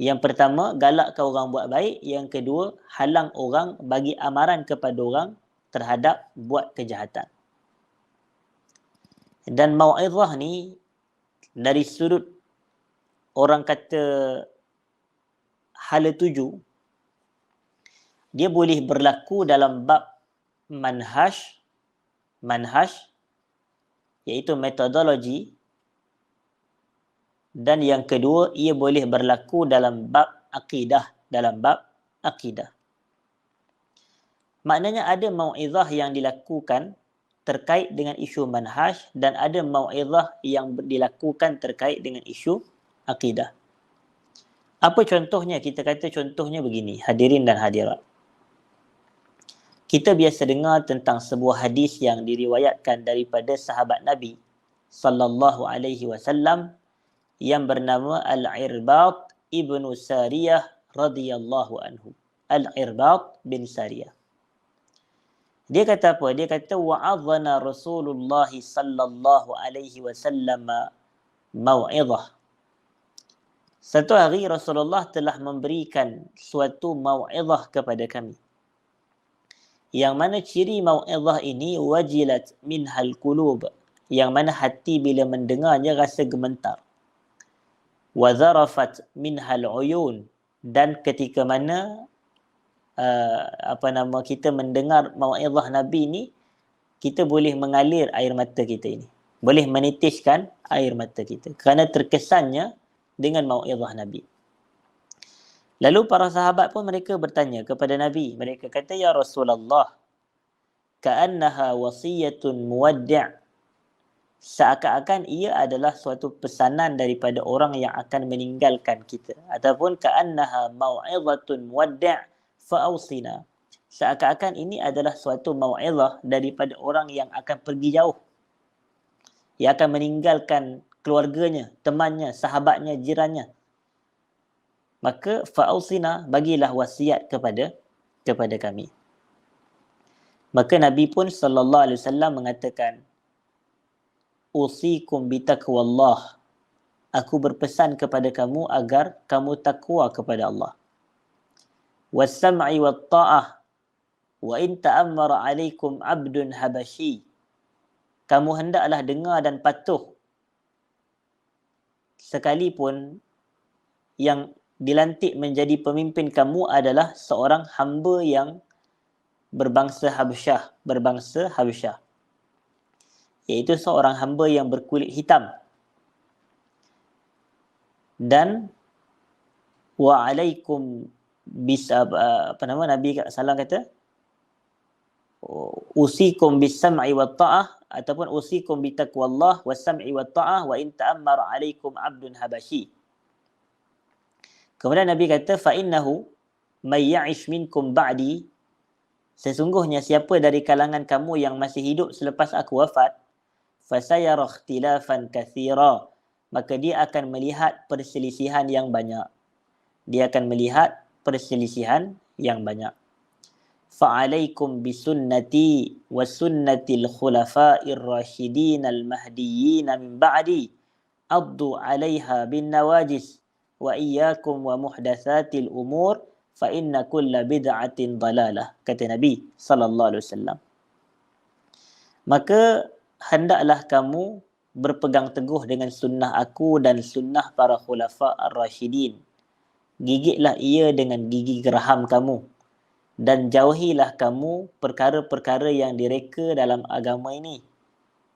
Yang pertama, galakkan orang buat baik. Yang kedua, halang orang, bagi amaran kepada orang terhadap buat kejahatan. Dan mau'izah ni, dari sudut orang kata hala tuju, dia boleh berlaku dalam bab manhaj, iaitu metodologi. Dan yang kedua, ia boleh berlaku dalam bab akidah, Maknanya ada mau'izah yang dilakukan terkait dengan isu manhaj dan ada mau'izah yang dilakukan terkait dengan isu akidah. Apa contohnya? Kita kata contohnya begini, hadirin dan hadirat. Kita biasa dengar tentang sebuah hadis yang diriwayatkan daripada sahabat Nabi sallallahu alaihi wasallam yang bernama Al-Irbad ibnu Sariyah radhiyallahu anhu. Al-Irbad bin Sariyah. Dia kata apa? Dia kata wa'adhana Rasulullah sallallahu alaihi wasallam mau'izah. Satu hari Rasulullah telah memberikan suatu mau'izah kepada kami. Yang mana ciri mau'izah ini wajilat minhal qulub, yang mana hati bila mendengarnya rasa gemetar. Wa zarafat minhal uyun, dan ketika mana kita mendengar mau'izah Nabi ni, kita boleh mengalir air mata kita ini. Boleh menitiskan air mata kita kerana terkesannya dengan mau'izah Nabi. Lalu para sahabat pun mereka bertanya kepada Nabi. Mereka kata, ya Rasulullah, ka'annaha wasiyatun muwaddi'. Seakan-akan ia adalah suatu pesanan daripada orang yang akan meninggalkan kita. Ataupun ka'annaha mau'izatun muwaddi' fa'awsina. Seakan-akan ini adalah suatu mau'izah daripada orang yang akan pergi jauh. Yang akan meninggalkan keluarganya, temannya, sahabatnya, jirannya. Maka fa'awsina, bagilah wasiat kepada kami. Maka Nabi pun sallallahu alaihi wasallam mengatakan, usikum bitaqwallah. Aku berpesan kepada kamu agar kamu takwa kepada Allah. Was-sam'i wat-ta'ah. Wa in ta'ammara 'alaikum 'abdun habasyi. Kamu hendaklah dengar dan patuh sekalipun yang dilantik menjadi pemimpin kamu adalah seorang hamba yang berbangsa Habasyah, iaitu seorang hamba yang berkulit hitam. Dan wa alaikum Nabi sallallahu kata usikum bis-sam'i wat-ta'ah, ataupun usikum bitaqwallah was-sam'i wat-ta'ah wa in ta'ammara 'alaikum 'abdun habasyi. Kemudian Nabi kata, fa'innahu may ya'ish minkum ba'di. Sesungguhnya siapa dari kalangan kamu yang masih hidup selepas aku wafat, fasayara ikhtilafan katsira. Maka dia akan melihat perselisihan yang banyak. Fa'alaikum bisunnati wa sunnatil khulafa'ir rasyidin al-mahdiyyin min ba'di. Addu 'alaiha bin nawajis. Wa iyyakum wa muhdatsatil umur fa inna kulla bid'atin dalalah, kata Nabi sallallahu alaihi wasallam. Maka hendaklah kamu berpegang teguh dengan sunnah aku dan sunnah para khulafa ar-rasyidin. Gigitlah ia dengan gigi geraham kamu dan jauhilah kamu perkara-perkara yang direka dalam agama ini,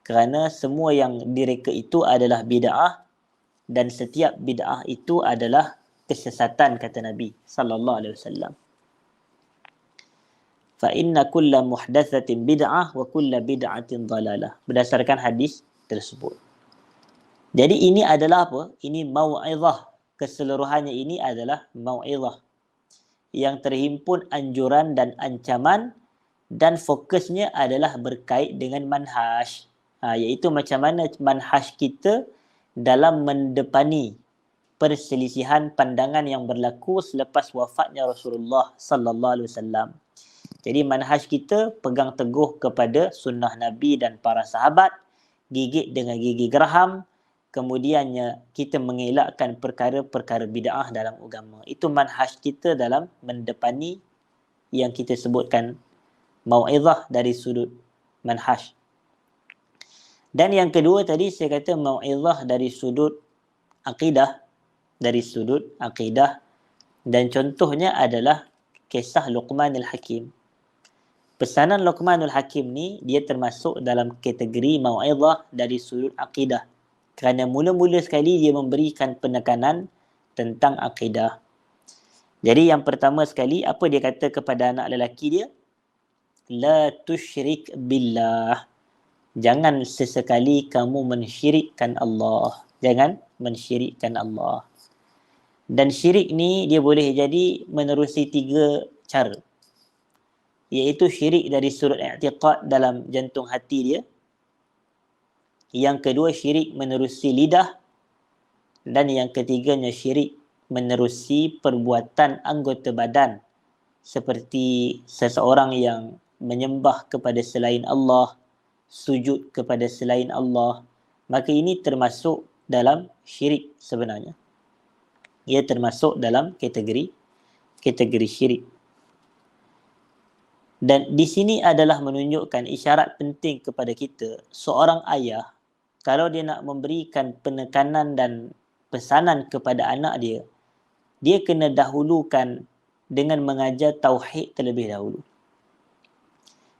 kerana semua yang direka itu adalah bid'ah dan setiap bid'ah itu adalah kesesatan, kata Nabi sallallahu alaihi wasallam. fa inna kulla muhdatsatin bid'ah wa kulla bid'atin dhalalah. Berdasarkan hadis tersebut. Jadi ini adalah apa? Ini mau'izah. Keseluruhannya ini adalah mau'izah yang terhimpun anjuran dan ancaman, dan fokusnya adalah berkait dengan manhaj. Iaitu macam mana manhaj kita dalam mendepani perselisihan pandangan yang berlaku selepas wafatnya Rasulullah sallallahu alaihi wasallam. Jadi manhaj kita pegang teguh kepada sunnah Nabi dan para sahabat, gigit dengan gigi geraham, kemudiannya kita mengelakkan perkara-perkara bid'ah dalam agama. Itu manhaj kita dalam mendepani yang kita sebutkan mau'izah dari sudut manhaj. Dan yang kedua tadi saya kata mau'izah dari sudut akidah, dan contohnya adalah kisah Luqmanul Hakim. Pesanan Luqmanul Hakim ni dia termasuk dalam kategori mau'izah dari sudut akidah. Kerana mula-mula sekali dia memberikan penekanan tentang akidah. Jadi yang pertama sekali, apa dia kata kepada anak lelaki dia? La tusyrik billah. Jangan sesekali kamu mensyirikkan Allah. Jangan mensyirikkan Allah. Dan syirik ni dia boleh jadi menerusi 3 cara. Iaitu syirik dari sudut i'tiqad dalam jantung hati dia. Yang kedua, syirik menerusi lidah. Dan yang ketiganya, syirik menerusi perbuatan anggota badan. Seperti seseorang yang menyembah kepada selain Allah, sujud kepada selain Allah. Maka ini termasuk dalam syirik sebenarnya. Ia termasuk dalam kategori syirik. Dan di sini adalah menunjukkan isyarat penting kepada kita. Seorang ayah, kalau dia nak memberikan penekanan dan pesanan kepada anak dia, dia kena dahulukan dengan mengajar tauhid terlebih dahulu.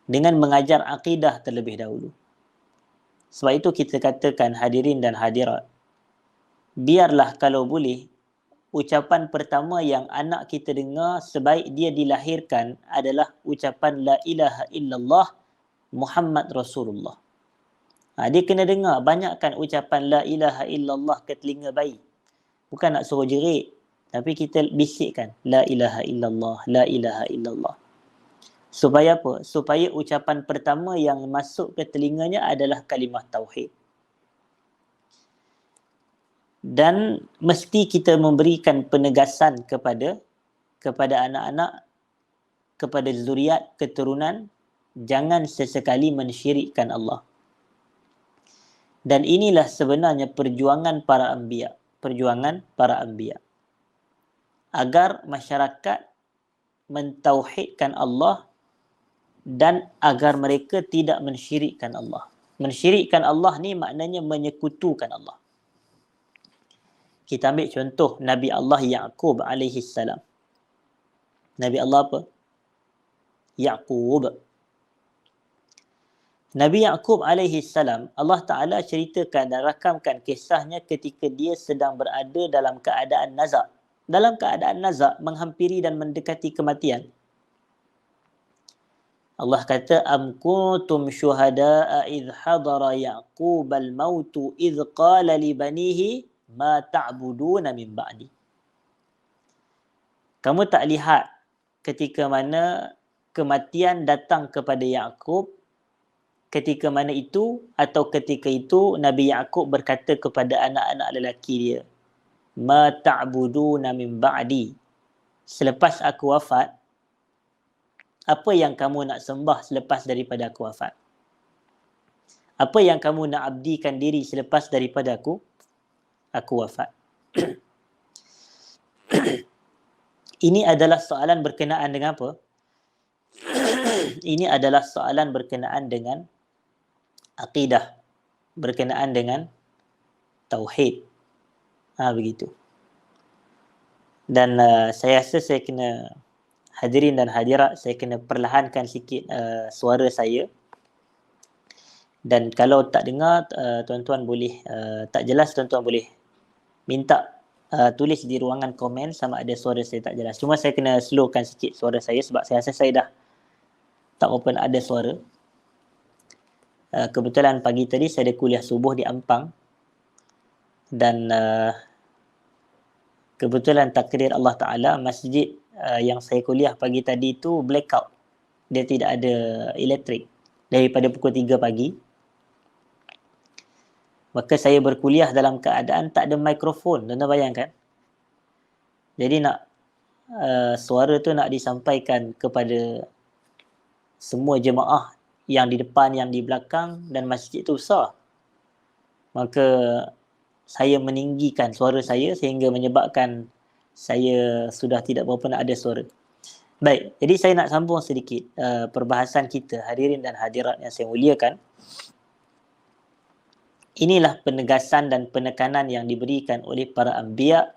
Dengan mengajar akidah terlebih dahulu. Sebab itu kita katakan hadirin dan hadirat, biarlah kalau boleh, ucapan pertama yang anak kita dengar sebaik dia dilahirkan adalah ucapan La ilaha illallah Muhammad Rasulullah. Dia kena dengar banyakkan ucapan La ilaha illallah ke telinga bayi. Bukan nak suruh jerit, tapi kita bisikkan La ilaha illallah, La ilaha illallah. Supaya apa? Supaya ucapan pertama yang masuk ke telinganya adalah kalimah tauhid. Dan mesti kita memberikan penegasan kepada anak-anak, kepada zuriat, keturunan, jangan sesekali mensyirikkan Allah. Dan inilah sebenarnya perjuangan para anbiya, agar masyarakat mentauhidkan Allah dan agar mereka tidak mensyirikkan Allah. Mensyirikkan Allah ni maknanya menyekutukan Allah. Kita ambil contoh Nabi Allah Yaqub alaihi salam. Nabi Allah apa? Yaqub. Nabi Yaqub alaihi salam, Allah Ta'ala ceritakan dan rakamkan kisahnya ketika dia sedang berada dalam keadaan nazak. Dalam keadaan nazak, menghampiri dan mendekati kematian. Allah kata, Am kuntum syuhada'a idh hadara Yaqub al-mautu idh qala li banihi ma ta'buduna min ba'di. Kamu tak lihat ketika mana kematian datang kepada Yaqub, ketika mana itu atau ketika itu Nabi Yaqub berkata kepada anak-anak lelaki dia, ma ta'buduna min ba'di. Selepas aku wafat, apa yang kamu nak sembah selepas daripada aku wafat? Apa yang kamu nak abdikan diri selepas daripada aku wafat? Ini adalah soalan berkenaan dengan apa? Ini adalah soalan berkenaan dengan akidah, berkenaan dengan tauhid. Begitu. Dan saya rasa saya kena, hadirin dan hadirat, saya kena perlahankan sikit suara saya. Dan kalau tak dengar, tuan-tuan boleh, tak jelas, tuan-tuan boleh minta tulis di ruangan komen sama ada suara saya tak jelas. Cuma saya kena slowkan sikit suara saya sebab saya rasa saya dah tak berapa nak ada suara. Kebetulan pagi tadi saya ada kuliah subuh di Ampang dan kebetulan takdir Allah Ta'ala masjid yang saya kuliah pagi tadi tu blackout. Dia tidak ada elektrik daripada pukul 3 pagi. Maka saya berkuliah dalam keadaan tak ada mikrofon. Tuan-tuan bayangkan. Jadi nak suara tu nak disampaikan kepada semua jemaah yang di depan, yang di belakang, dan masjid tu besar. Maka saya meninggikan suara saya sehingga menyebabkan saya sudah tidak berapa nak ada suara. Baik, jadi saya nak sambung sedikit perbahasan kita, hadirin dan hadirat yang saya muliakan. Inilah penegasan dan penekanan yang diberikan oleh para anbiya,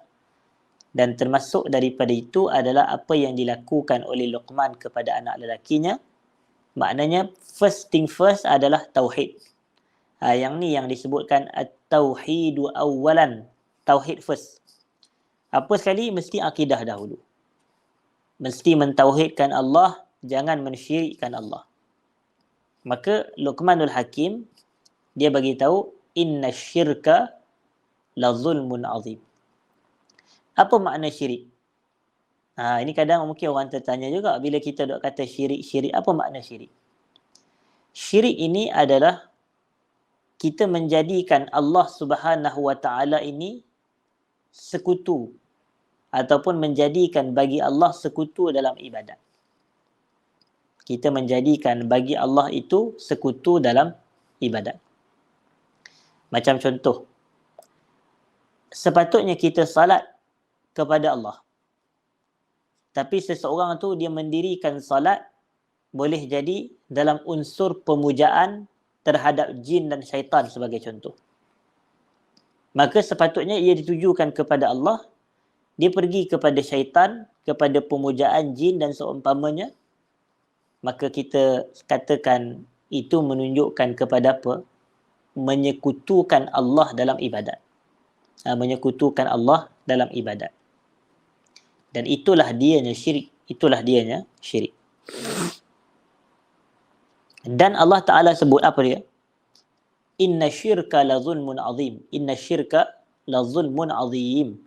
dan termasuk daripada itu adalah apa yang dilakukan oleh Luqman kepada anak lelakinya. Maknanya first thing first adalah tauhid. Yang ni yang disebutkan at-tauhidu awalan. Tauhid first. Apa sekali mesti akidah dahulu. Mesti mentauhidkan Allah, jangan mensyirikkan Allah. Maka Luqmanul Hakim dia bagi tahu inna syirka la zulmun azim. Apa makna syirik? Ini kadang mungkin orang tertanya juga bila kita dok kata syirik, apa makna syirik? Syirik ini adalah kita menjadikan Allah Subhanahu wa taala ini sekutu ataupun menjadikan bagi Allah sekutu dalam ibadat. Kita menjadikan bagi Allah itu sekutu dalam ibadat. Macam contoh, sepatutnya kita salat kepada Allah. Tapi seseorang tu dia mendirikan salat boleh jadi dalam unsur pemujaan terhadap jin dan syaitan sebagai contoh. Maka sepatutnya ia ditujukan kepada Allah, dia pergi kepada syaitan, kepada pemujaan jin dan seumpamanya, maka kita katakan itu menunjukkan kepada apa? Menyekutukan Allah dalam ibadat. Menyekutukan Allah dalam ibadat. Dan itulah dianya syirik. Itulah dianya syirik. Dan Allah Ta'ala sebut apa dia? Inna syirka la zulmun azim. Inna syirka la zulmun azim.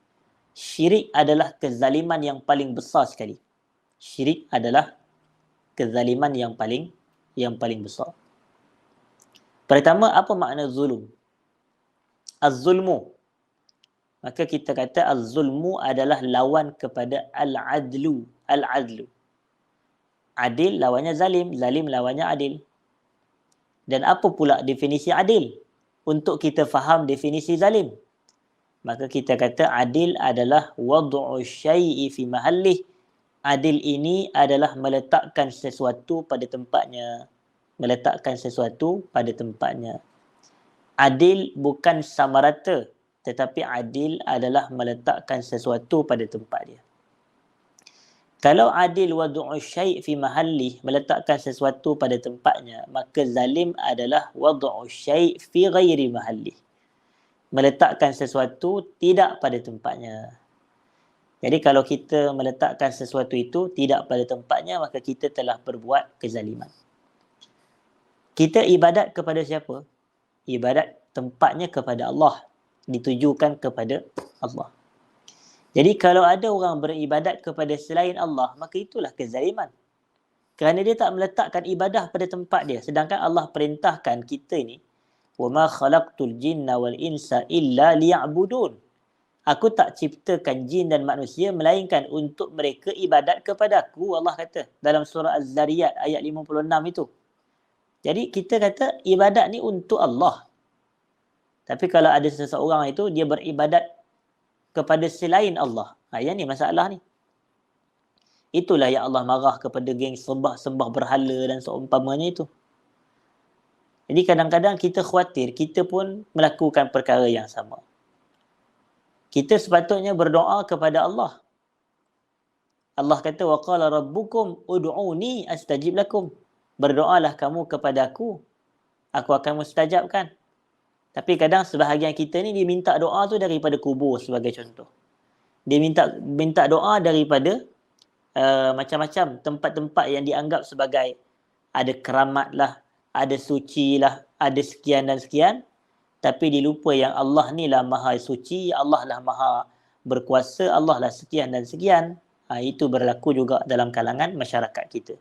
Syirik adalah kezaliman yang paling besar sekali. Syirik adalah kezaliman yang paling besar. Pertama, apa makna zulum? Az-zulmu. Maka kita kata az-zulmu adalah lawan kepada al-adlu. Al-adlu. Adil lawannya zalim. Zalim lawannya adil. Dan apa pula definisi adil? Untuk kita faham definisi zalim, maka kita kata adil adalah wad'u syai'i fi mahallih. Adil ini adalah meletakkan sesuatu pada tempatnya. Meletakkan sesuatu pada tempatnya. Adil bukan sama rata, tetapi adil adalah meletakkan sesuatu pada tempat dia. Kalau adil wad'u syai' fi mahalli, meletakkan sesuatu pada tempatnya, maka zalim adalah wad'u syai' fi ghairi mahalli, meletakkan sesuatu tidak pada tempatnya. Jadi kalau kita meletakkan sesuatu itu tidak pada tempatnya, maka kita telah berbuat kezaliman. Kita ibadat kepada siapa? Ibadat tempatnya kepada Allah, ditujukan kepada Allah. Jadi kalau ada orang beribadat kepada selain Allah, maka itulah kezaliman. Kerana dia tak meletakkan ibadah pada tempat dia. Sedangkan Allah perintahkan kita ni, وَمَا خَلَقْتُ الْجِنَّ وَالْإِنْسَ إِلَّا لِيَعْبُدُونَ. Aku tak ciptakan jin dan manusia melainkan untuk mereka ibadat kepada aku, Allah kata dalam surah Az-Zariyat ayat 56 itu. Jadi kita kata ibadat ni untuk Allah. Tapi kalau ada seseorang itu dia beribadat kepada selain Allah, yang ni masalah ni. Itulah yang Allah marah kepada geng sembah berhala dan seumpamanya itu. Jadi kadang-kadang kita khawatir kita pun melakukan perkara yang sama. Kita sepatutnya berdoa kepada Allah. Allah kata wa qala rabbukum ud'uni astajib lakum. Berdoalah kamu kepada aku akan mustajabkan. Tapi kadang sebahagian kita ni dia minta doa tu daripada kubur sebagai contoh. Dia minta doa daripada macam-macam tempat-tempat yang dianggap sebagai ada keramat lah, ada suci lah, ada sekian dan sekian. Tapi dilupa yang Allah ni lah maha suci, Allah lah maha berkuasa, Allah lah sekian dan sekian. Itu berlaku juga dalam kalangan masyarakat kita.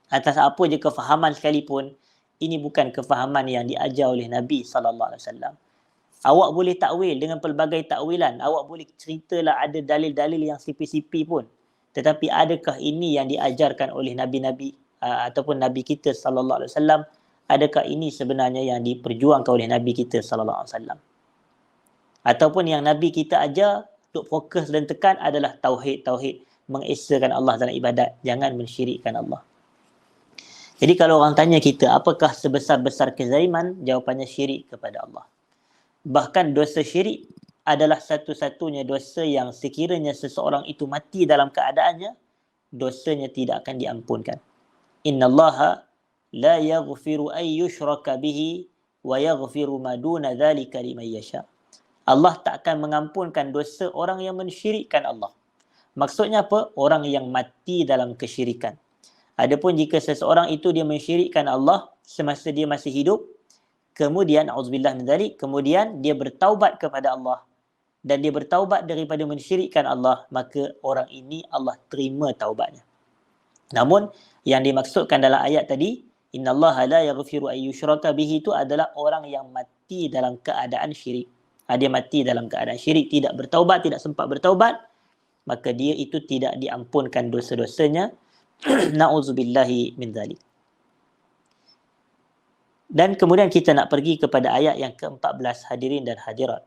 Atas apa je kefahaman sekalipun, ini bukan kefahaman yang diajar oleh Nabi SAW. Awak boleh takwil dengan pelbagai takwilan. Awak boleh ceritalah ada dalil-dalil yang sipi-sipi pun. Tetapi adakah ini yang diajarkan oleh Nabi-Nabi ataupun Nabi kita SAW? Adakah ini sebenarnya yang diperjuangkan oleh Nabi kita SAW? Ataupun yang Nabi kita ajar, untuk fokus dan tekan adalah tauhid, mengesakan Allah dalam ibadat, jangan mensyirikkan Allah. Jadi kalau orang tanya kita, apakah sebesar-besar kezaliman? Jawapannya syirik kepada Allah. Bahkan dosa syirik adalah satu-satunya dosa yang sekiranya seseorang itu mati dalam keadaannya, dosanya tidak akan diampunkan. Innallaha la yaghfiru an yushraka bihi wa yaghfiru ma duna dzalika liman yasha. Allah tak akan mengampunkan dosa orang yang mensyirikkan Allah. Maksudnya apa? Orang yang mati dalam kesyirikan. Adapun jika seseorang itu dia mensyirikkan Allah semasa dia masih hidup, kemudian auzubillah min dzalik, kemudian dia bertaubat kepada Allah dan dia bertaubat daripada mensyirikkan Allah, maka orang ini Allah terima taubatnya. Namun yang dimaksudkan dalam ayat tadi, innallaha la yaghfiru an yushraka bihi, itu adalah orang yang mati dalam keadaan syirik. Dia mati dalam keadaan syirik, tidak bertaubat, tidak sempat bertaubat, maka dia itu tidak diampunkan dosa-dosanya. Na'udzubillahi min dzalik. Dan kemudian kita nak pergi kepada ayat yang ke-14, hadirin dan hadirat.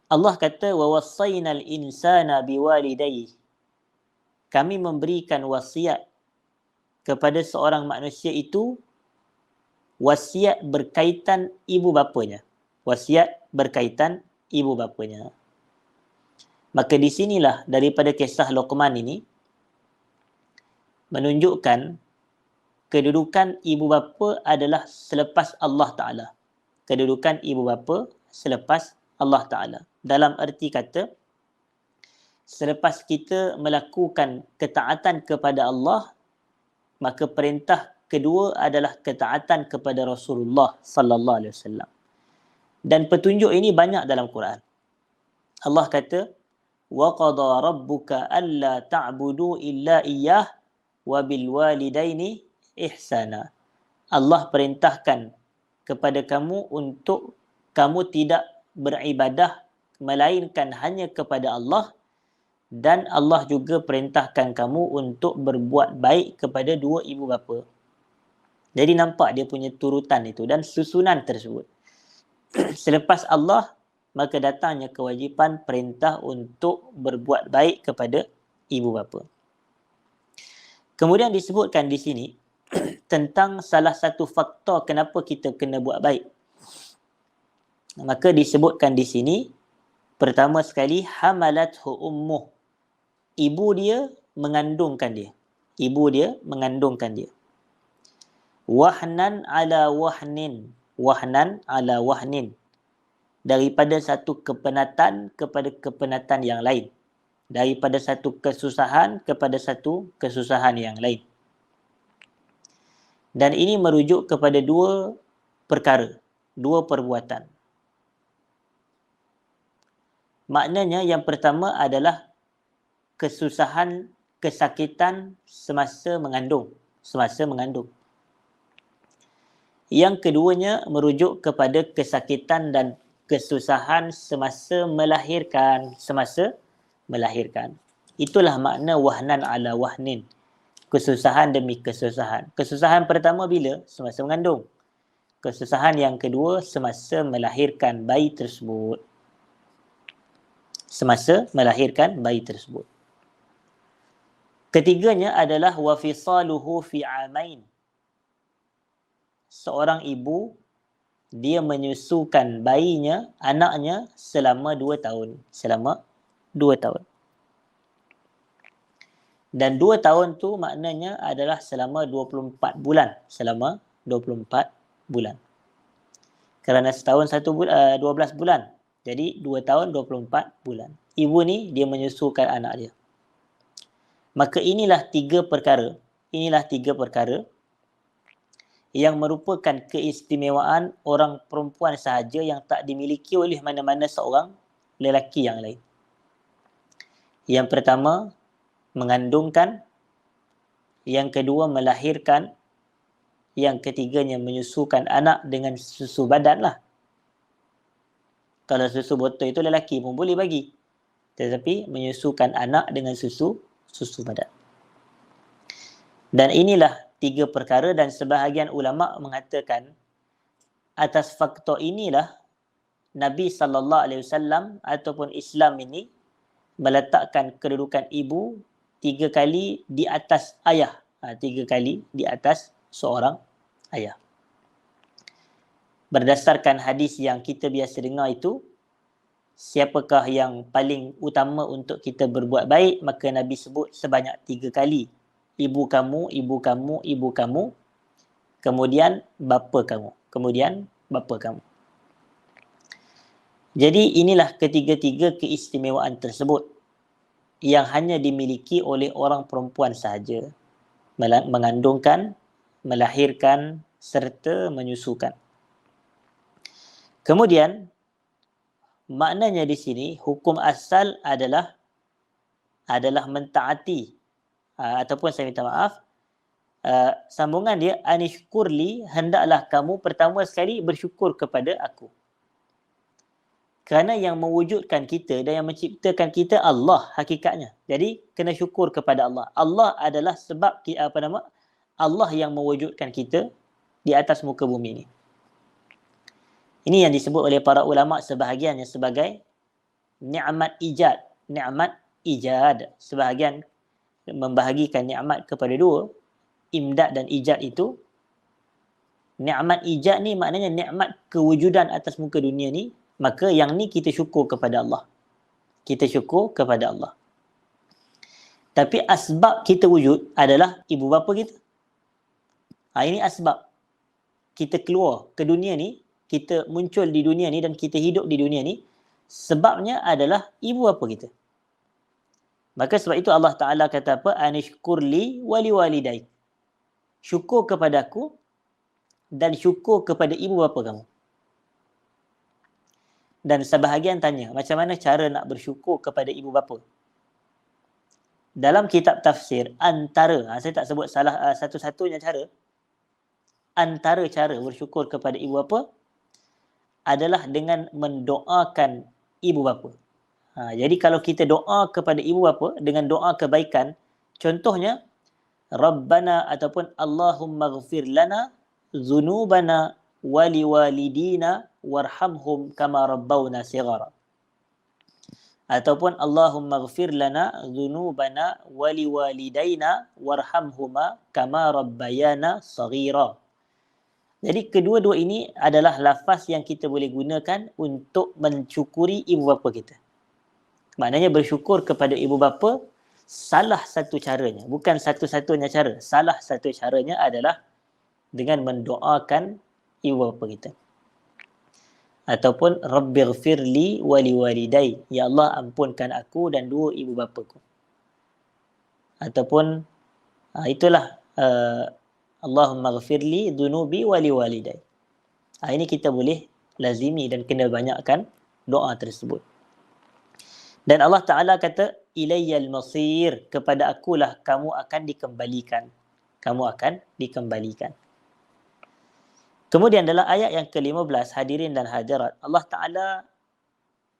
Allah kata, wa wassaynal insana biwalidayhi. Kami memberikan wasiat kepada seorang manusia itu, wasiat berkaitan ibu bapanya. Wasiat berkaitan ibu bapanya. Maka di sinilah daripada kisah Luqman ini menunjukkan kedudukan ibu bapa adalah selepas Allah Ta'ala. Kedudukan ibu bapa selepas Allah Ta'ala. Dalam erti kata, selepas kita melakukan ketaatan kepada Allah, maka perintah kedua adalah ketaatan kepada Rasulullah sallallahu alaihi wasallam. Dan petunjuk ini banyak dalam Quran. Allah kata, wa qada rabbuka alla ta'budu illa iyyah wa bil walidaini ihsana. Allah perintahkan kepada kamu untuk kamu tidak beribadah melainkan hanya kepada Allah, dan Allah juga perintahkan kamu untuk berbuat baik kepada dua ibu bapa. Jadi nampak dia punya turutan itu dan susunan tersebut. Selepas Allah, maka datangnya kewajipan perintah untuk berbuat baik kepada ibu bapa. Kemudian disebutkan di sini tentang salah satu faktor kenapa kita kena buat baik. Maka disebutkan di sini, pertama sekali, hamalathu ummuh. Ibu dia mengandungkan dia. Ibu dia mengandungkan dia. Wahnan ala wahnin. Wahnan ala wahnin. Daripada satu kepenatan kepada kepenatan yang lain. Daripada satu kesusahan kepada satu kesusahan yang lain. Dan ini merujuk kepada dua perkara, dua perbuatan. Maknanya yang pertama adalah kesusahan, kesakitan semasa mengandung. Semasa mengandung. Yang keduanya merujuk kepada kesakitan dan kesusahan semasa melahirkan. Semasa melahirkan. Itulah makna wahnan ala wahnin. Kesusahan demi kesusahan. Kesusahan pertama bila? Semasa mengandung. Kesusahan yang kedua semasa melahirkan bayi tersebut. Semasa melahirkan bayi tersebut. Ketiganya adalah wafisaluhu fi amain. Seorang ibu, dia menyusukan bayinya, anaknya selama 2 tahun. Selama 2 tahun. Dan 2 tahun tu maknanya adalah selama 24 bulan. Selama 24 bulan. Kerana setahun 12 bulan. Jadi 2 tahun 24 bulan. Ibu ni dia menyusukan anak dia. Maka inilah 3 perkara inilah 3 perkara yang merupakan keistimewaan orang perempuan sahaja yang tak dimiliki oleh mana-mana seorang lelaki yang lain. Yang pertama, mengandungkan. Yang kedua, melahirkan. Yang ketiganya, menyusukan anak dengan susu badan lah. Kalau susu botol itu lelaki pun boleh bagi. Tetapi menyusukan anak dengan susu badan. Dan inilah 3 perkara, dan sebahagian ulama mengatakan atas faktor inilah Nabi SAW ataupun Islam ini meletakkan kedudukan ibu 3 kali di atas ayah. 3 kali di atas seorang ayah. Berdasarkan hadis yang kita biasa dengar itu, siapakah yang paling utama untuk kita berbuat baik, maka Nabi sebut sebanyak 3 kali. Ibu kamu, ibu kamu, ibu kamu, kemudian bapa kamu, kemudian bapa kamu. Jadi inilah ketiga-tiga keistimewaan tersebut yang hanya dimiliki oleh orang perempuan sahaja. Mengandungkan, melahirkan serta menyusukan. Kemudian maknanya di sini hukum asal adalah mentaati, ataupun saya minta maaf, sambungan dia anishkurli, hendaklah kamu pertama sekali bersyukur kepada aku. Kerana yang mewujudkan kita dan yang menciptakan kita Allah hakikatnya. Jadi kena syukur kepada Allah. Allah adalah sebab Allah yang mewujudkan kita di atas muka bumi ini. Ini yang disebut oleh para ulama sebahagiannya sebagai nikmat ijad. Nikmat ijad. Sebahagian membahagikan nikmat kepada 2. Imdad dan ijad itu. Nikmat ijad ni maknanya nikmat kewujudan atas muka dunia ni. Maka yang ni kita syukur kepada Allah. Kita syukur kepada Allah. Tapi asbab kita wujud adalah ibu bapa kita. Ini asbab kita keluar ke dunia ni, kita muncul di dunia ni dan kita hidup di dunia ni, sebabnya adalah ibu bapa kita. Maka sebab itu Allah Ta'ala kata apa? Anishkurli wali walidai. Syukur kepada aku dan syukur kepada ibu bapa kamu. Dan sebahagian tanya, macam mana cara nak bersyukur kepada ibu bapa? Dalam kitab tafsir, antara, saya tak sebut salah satu-satunya cara, antara cara bersyukur kepada ibu bapa adalah dengan mendoakan ibu bapa. Jadi kalau kita doa kepada ibu bapa dengan doa kebaikan, contohnya Rabbana ataupun Allahumma ghfir lana dzunubana wali walidina warhamhum kama rabbawna shighara. Ataupun Allahumma ghfir lana dzunubana wali walidaina warhamhuma kama rabbayana shaghira. Jadi kedua-dua ini adalah lafaz yang kita boleh gunakan untuk mensyukuri ibu bapa kita. Maknanya bersyukur kepada ibu bapa salah satu caranya, bukan satu-satunya cara. Salah satu caranya adalah dengan mendoakan ibu bapa kita. Ataupun Rabbighfirli wali walidai, ya Allah ampunkan aku dan 2 ibu bapaku. Ataupun itulah Allahumma ghafirli dhunubi wali walidai. Ini kita boleh lazimi dan kena banyakkan doa tersebut. Dan Allah Ta'ala kata, ilayyal masir, kepada akulah kamu akan dikembalikan. Kamu akan dikembalikan. Kemudian dalam ayat yang ke-15, hadirin dan hadirat, Allah Ta'ala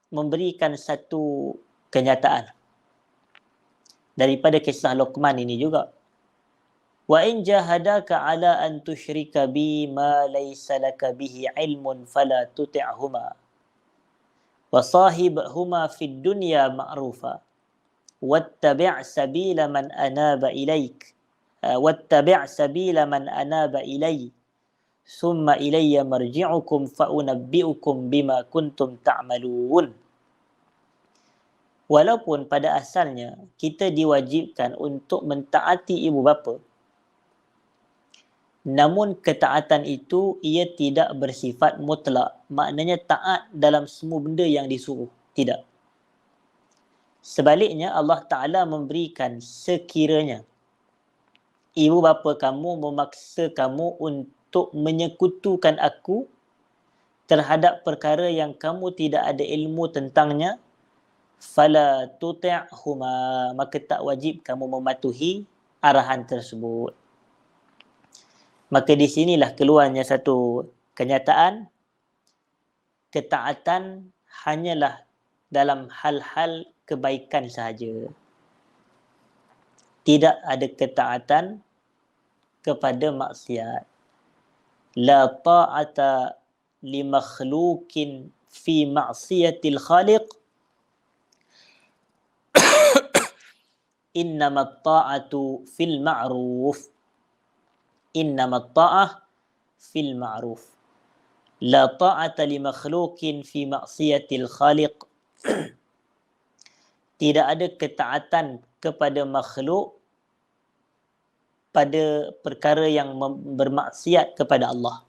memberikan satu kenyataan daripada kisah Luqman ini juga. Wa in jahadaka ala an tusyrika bi ma laysa laka bihi ilmun fala tuti'huma wa sahibhuma fid dunya ma'rufa wattabi' sabila man anaba ilaik summa ilayya marji'ukum fa unabbi'ukum bima kuntum ta'malun. Walaupun pada asalnya kita diwajibkan untuk mentaati ibu bapa, namun ketaatan itu ia tidak bersifat mutlak. Maknanya taat dalam semua benda yang disuruh. Tidak. Sebaliknya Allah Ta'ala memberikan sekiranya ibu bapa kamu memaksa kamu untuk menyekutukan aku terhadap perkara yang kamu tidak ada ilmu tentangnya, fala tuti'huma, maka tak wajib kamu mematuhi arahan tersebut. Maka di sinilah keluarnya satu kenyataan, ketaatan hanyalah dalam hal-hal kebaikan sahaja. Tidak ada ketaatan kepada maksiat. La ta'ata li makhluqin fi ma'siyatil khaliq, innamat ta'atu fil ma'ruf. Innamat ta'ah fil ma'ruf. La ta'ata li makhluqin fi ma'siyatil khaliq. Tidak ada ketaatan kepada makhluk pada perkara yang bermaksiat kepada Allah.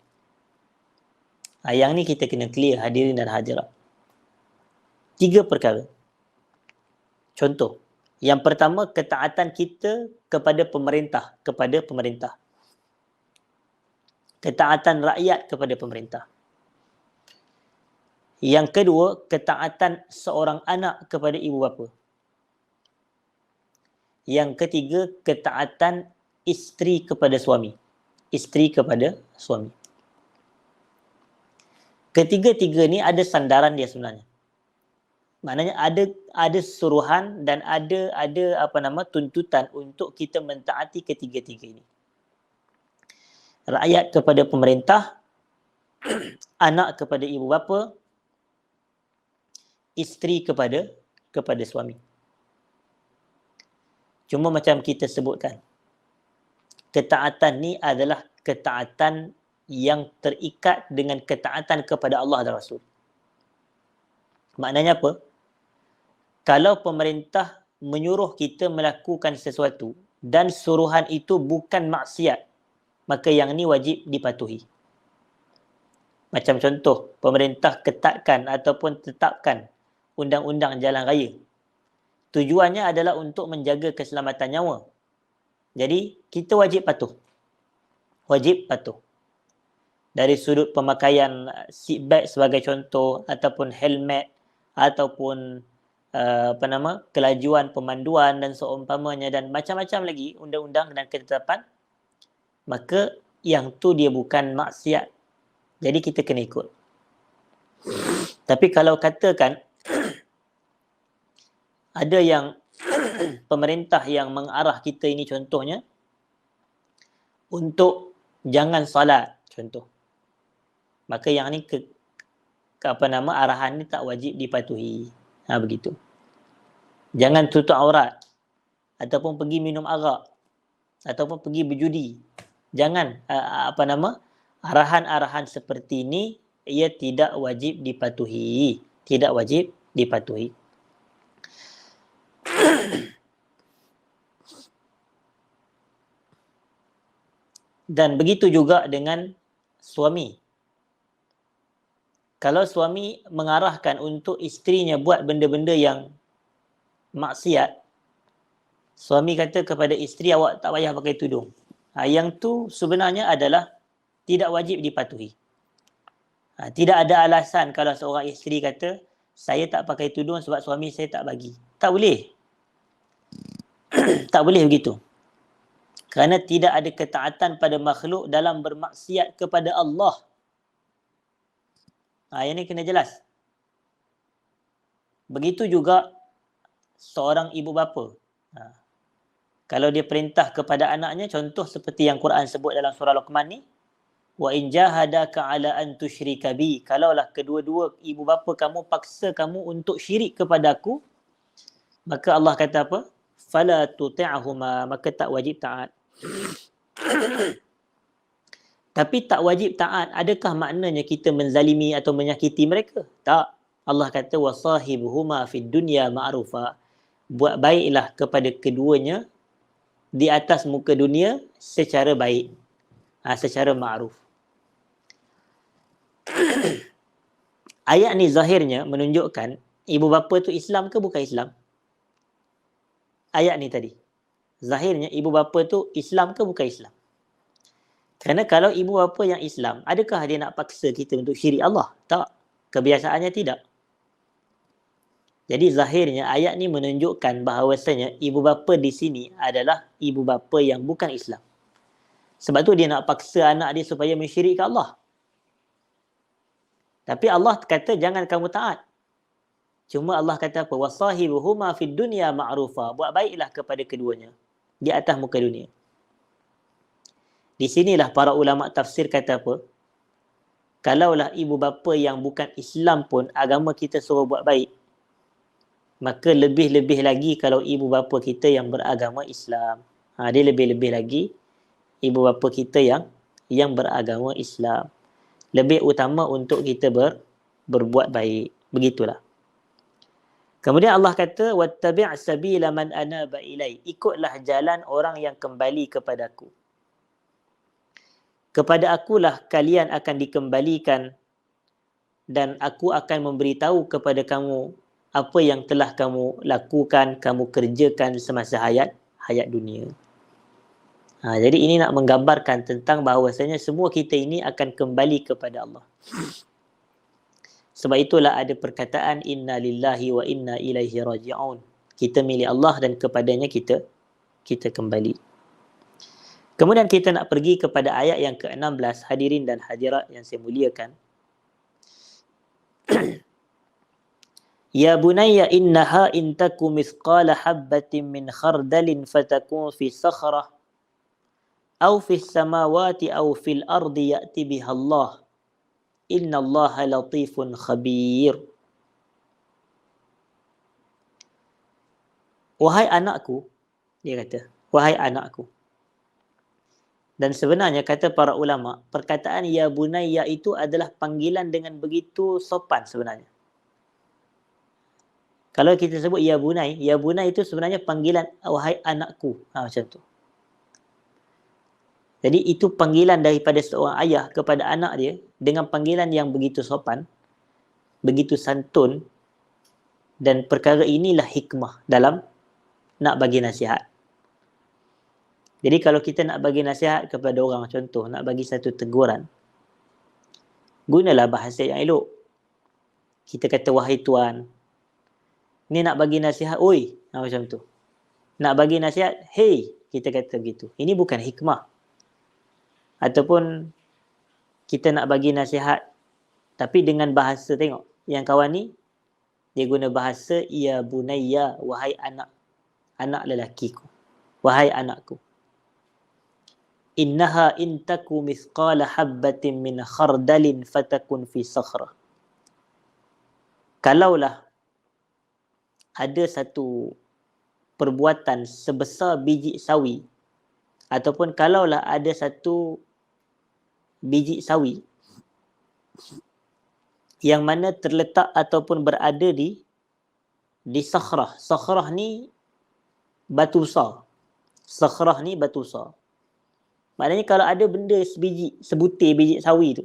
Yang ni kita kena clear, hadirin dan hadirat. 3 perkara. Contoh. Yang pertama, ketaatan kita kepada pemerintah. Ketaatan rakyat kepada pemerintah. Yang kedua, ketaatan seorang anak kepada ibu bapa. Yang ketiga, ketaatan isteri kepada suami. Ketiga-tiga ni ada sandaran dia sebenarnya. Maknanya ada suruhan dan ada tuntutan untuk kita mentaati ketiga-tiga ini. Rakyat kepada pemerintah, anak kepada ibu bapa, isteri kepada suami. Cuma macam kita sebutkan, ketaatan ni adalah ketaatan yang terikat dengan ketaatan kepada Allah dan Rasul. Maknanya apa? Kalau pemerintah menyuruh kita melakukan sesuatu dan suruhan itu bukan maksiat, maka yang ni wajib dipatuhi. Macam contoh, pemerintah ketatkan ataupun tetapkan undang-undang jalan raya. Tujuannya adalah untuk menjaga keselamatan nyawa. Jadi, kita wajib patuh. Dari sudut pemakaian seat belt sebagai contoh, ataupun helmet, ataupun kelajuan pemanduan dan seumpamanya, dan macam-macam lagi undang-undang dan ketetapan, maka yang tu dia bukan maksiat. Jadi kita kena ikut. Tapi kalau katakan ada yang pemerintah yang mengarah kita ini, contohnya untuk jangan salat, contoh, maka yang ni arahan ni tak wajib dipatuhi. Begitu. Jangan tutup aurat, ataupun pergi minum arak, ataupun pergi berjudi. Jangan arahan-arahan seperti ini ia tidak wajib dipatuhi. Dan begitu juga dengan suami. Kalau suami mengarahkan untuk isterinya buat benda-benda yang maksiat, suami kata kepada isteri, awak tak payah pakai tudung. Yang tu sebenarnya adalah tidak wajib dipatuhi. Tidak ada alasan kalau seorang isteri kata, saya tak pakai tudung sebab suami saya tak bagi. Tak boleh. Tak boleh begitu. Kerana tidak ada ketaatan pada makhluk dalam bermaksiat kepada Allah. Yang ni kena jelas. Begitu juga seorang ibu bapa. Kalau dia perintah kepada anaknya, contoh seperti yang Quran sebut dalam surah Luqman ni, wa in jahadaka ala an tusyrika bi, kalaulah kedua-dua ibu bapa kamu paksa kamu untuk syirik kepada aku, maka Allah kata apa? Fala tuti'huma, maka tak wajib taat. Tapi tak wajib taat, adakah maknanya kita menzalimi atau menyakiti mereka? Tak. Allah kata wasahibuhuma fid dunya ma'rufa. Buat baiklah kepada keduanya di atas muka dunia secara baik. Secara ma'ruf. Ayat ni zahirnya menunjukkan ibu bapa tu Islam ke bukan Islam? Ayat ni tadi. Zahirnya ibu bapa tu Islam ke bukan Islam? Kerana kalau ibu bapa yang Islam, adakah dia nak paksa kita untuk syirik Allah? Tak. Kebiasaannya tidak. Jadi zahirnya ayat ni menunjukkan bahawasanya ibu bapa di sini adalah ibu bapa yang bukan Islam. Sebab tu dia nak paksa anak dia supaya mensyirikkan Allah. Tapi Allah kata jangan kamu taat. Cuma Allah kata apa? Wasahibuhuma fid dunya ma'rufa. Buat baiklah kepada keduanya di atas muka dunia. Di sinilah para ulama tafsir kata apa? Kalaulah ibu bapa yang bukan Islam pun agama kita suruh buat baik, maka lebih-lebih lagi kalau ibu bapa kita yang beragama Islam. Dia lebih-lebih lagi ibu bapa kita yang beragama Islam. Lebih utama untuk kita berbuat baik. Begitulah. Kemudian Allah kata wattabi' sabila man anaba ilai. Ikutlah jalan orang yang kembali kepadaku. Kepada akulah kalian akan dikembalikan dan aku akan memberitahu kepada kamu apa yang telah kamu lakukan, kamu kerjakan semasa hayat dunia. Jadi ini nak menggambarkan tentang bahawasanya semua kita ini akan kembali kepada Allah. Sebab itulah ada perkataan inna lillahi wa inna ilaihi raji'un. Kita milik Allah dan kepadanya kita kembali. Kemudian kita nak pergi kepada ayat yang ke-16, hadirin dan hadirat yang saya muliakan. Ya bunayya innaha in taku mithqala habbatin min khardalin fatakun fi sakhrah aw fi samawati aw fil ardi ya'ti biha Allah. Innallaha latifun khabir. Wahai anakku, dia kata, wahai anakku. Dan sebenarnya kata para ulama, perkataan ya bunayya itu adalah panggilan dengan begitu sopan sebenarnya. Kalau kita sebut ya bunay itu sebenarnya panggilan wahai anakku. Macam tu. Jadi itu panggilan daripada seorang ayah kepada anak dia dengan panggilan yang begitu sopan, begitu santun, dan perkara inilah hikmah dalam nak bagi nasihat. Jadi kalau kita nak bagi nasihat kepada orang, contoh nak bagi satu teguran, gunalah bahasa yang elok. Kita kata wahai tuan. Ni nak bagi nasihat, oi, macam tu. Nak bagi nasihat, hey, kita kata begitu. Ini bukan hikmah. Ataupun kita nak bagi nasihat tapi dengan bahasa, tengok yang kawan ni dia guna bahasa ya bunayya, wahai anak lelakiku, wahai anakku. Innaha in taku mithqala habbatin min khardalin fatakun fi sakhrah. Kalaulah ada satu perbuatan sebesar biji sawi, ataupun kalaulah ada satu biji sawi yang mana terletak ataupun berada di sakhrah. Sakhrah ni batu besar. Sakhrah ni batu besar. Maknanya kalau ada benda sebiji, sebutir biji sawi tu,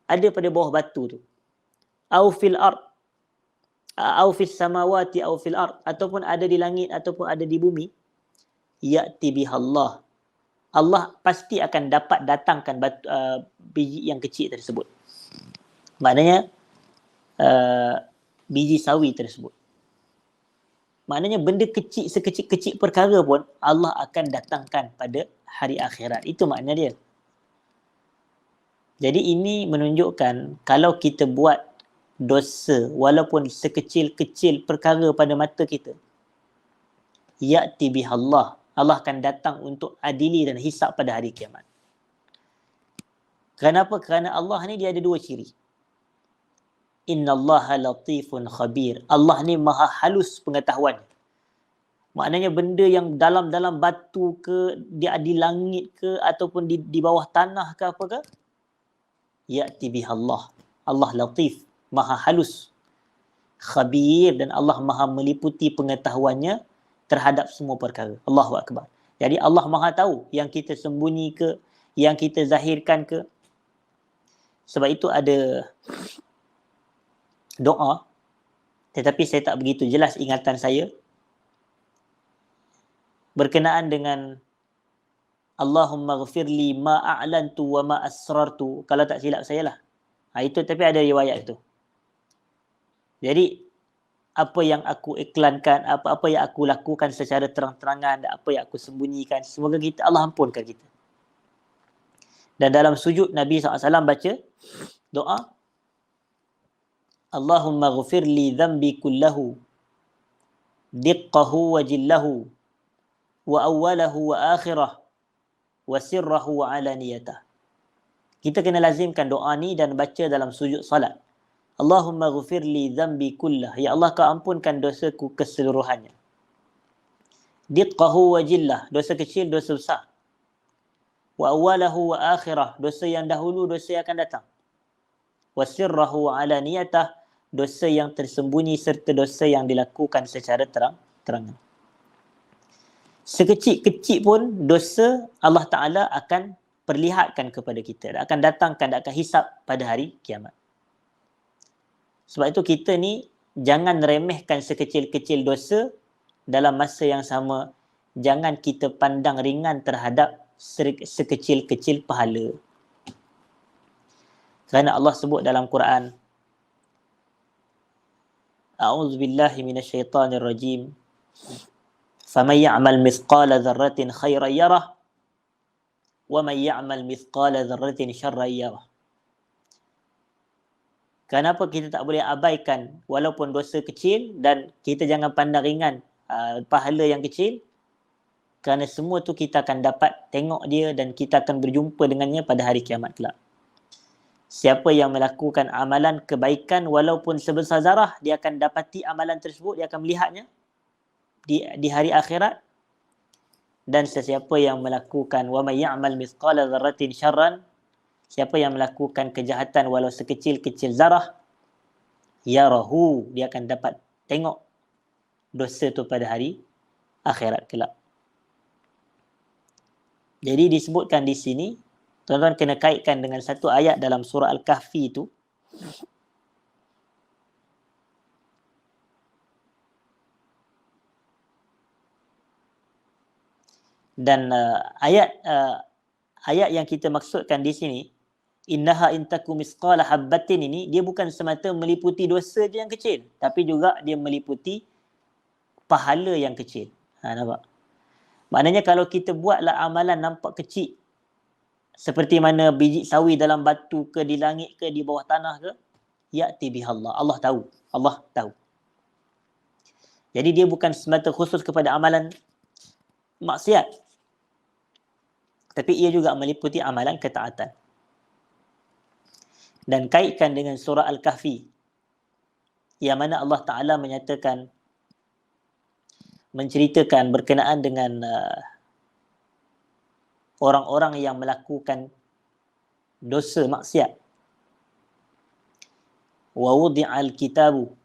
ada pada bawah batu tu. Au fil ard, au fis samawati au fil ard, ataupun ada di langit ataupun ada di bumi, ya'ti bihallah. Allah pasti akan dapat datangkan biji yang kecil tersebut. Maknanya biji sawi tersebut. Maknanya benda kecil, sekecil-kecil perkara pun Allah akan datangkan pada hari akhirat. Itu makna dia. Jadi ini menunjukkan kalau kita buat dosa walaupun sekecil-kecil perkara pada mata kita, ya'ti bihallah, Allah akan datang untuk adili dan hisap pada hari kiamat. Kenapa? Kerana Allah ni dia ada dua ciri. Innallaha latifun khabir. Allah ni maha halus pengetahuan. Maknanya benda yang dalam-dalam batu ke, dia di langit ke, ataupun di bawah tanah ke apa ke, ya'ti bihallah. Allah latif, maha halus, khabir, dan Allah maha meliputi pengetahuannya terhadap semua perkara. Allahu Akbar. Jadi Allah maha tahu yang kita sembunyi ke, yang kita zahirkan ke. Sebab itu ada doa, tetapi saya tak begitu jelas ingatan saya. berkenaan dengan Allahumma ghafirli ma a'lantu wa ma asrartu, kalau tak silap saya lah. Itu tapi ada riwayat itu. Jadi apa yang aku iklankan, apa-apa yang aku lakukan secara terang-terangan, apa yang aku sembunyikan, semoga kita Allah ampunkan kita. Dan dalam sujud Nabi SAW baca doa, Allahumma ghafirli dhanbi kullahu diqqahu wa jillahu wa awwalahu wa akhirah wa sirrahu wa alaniyatah. Kita kena lazimkan doa ni dan baca dalam sujud salat. Allahumma ghafirli dhanbi kullah. Ya Allah, kau ampunkan dosaku keseluruhannya. Diqqahu wa jillah. Dosa kecil, dosa besar. Wa awalahu wa akhirah. Dosa yang dahulu, dosa yang akan datang. Wa sirrahu wa alaniyatah. Dosa yang tersembunyi serta dosa yang dilakukan secara terang-terangan. Sekecil-kecil pun dosa Allah Ta'ala akan perlihatkan kepada kita. Akan datangkan, akan hisap pada hari kiamat. Sebab itu kita ni jangan remehkan sekecil-kecil dosa, dalam masa yang sama jangan kita pandang ringan terhadap sekecil-kecil pahala. Kerana Allah sebut dalam Quran, A'udzubillahi minasyaitanirrajim. Faman ya'mal mithqala dzarratin khairan yarah wa man ya'mal mithqala dzarratin syarran yarah. Kenapa kita tak boleh abaikan walaupun dosa kecil, dan kita jangan pandang ringan pahala yang kecil, kerana semua tu kita akan dapat tengok dia dan kita akan berjumpa dengannya pada hari kiamat kelak. Siapa yang melakukan amalan kebaikan walaupun sebesar zarah, dia akan dapati amalan tersebut, dia akan melihatnya di hari akhirat. Dan sesiapa yang melakukan wa may ya'mal mithqala dzarratin syarran, siapa yang melakukan kejahatan walau sekecil-kecil zarah, yarahu, dia akan dapat tengok dosa tu pada hari akhirat kelak. Jadi disebutkan di sini, tuan-tuan kena kaitkan dengan satu ayat dalam surah Al-Kahfi tu. Dan ayat yang kita maksudkan di sini, innaha intaku misqala habbatin, ini dia bukan semata meliputi dosa je yang kecil, tapi juga dia meliputi pahala yang kecil. Nampak? Maknanya kalau kita buatlah amalan nampak kecil, seperti mana biji sawi dalam batu ke, di langit ke, di bawah tanah ke, ya'ti bihallah, Allah tahu. Allah tahu. Jadi dia bukan semata khusus kepada amalan maksiat, tapi ia juga meliputi amalan ketaatan. Dan kaitkan dengan surah Al-Kahfi, yang mana Allah Ta'ala menyatakan, menceritakan berkenaan dengan orang-orang yang melakukan dosa maksiat. Wa wudi'al kitabu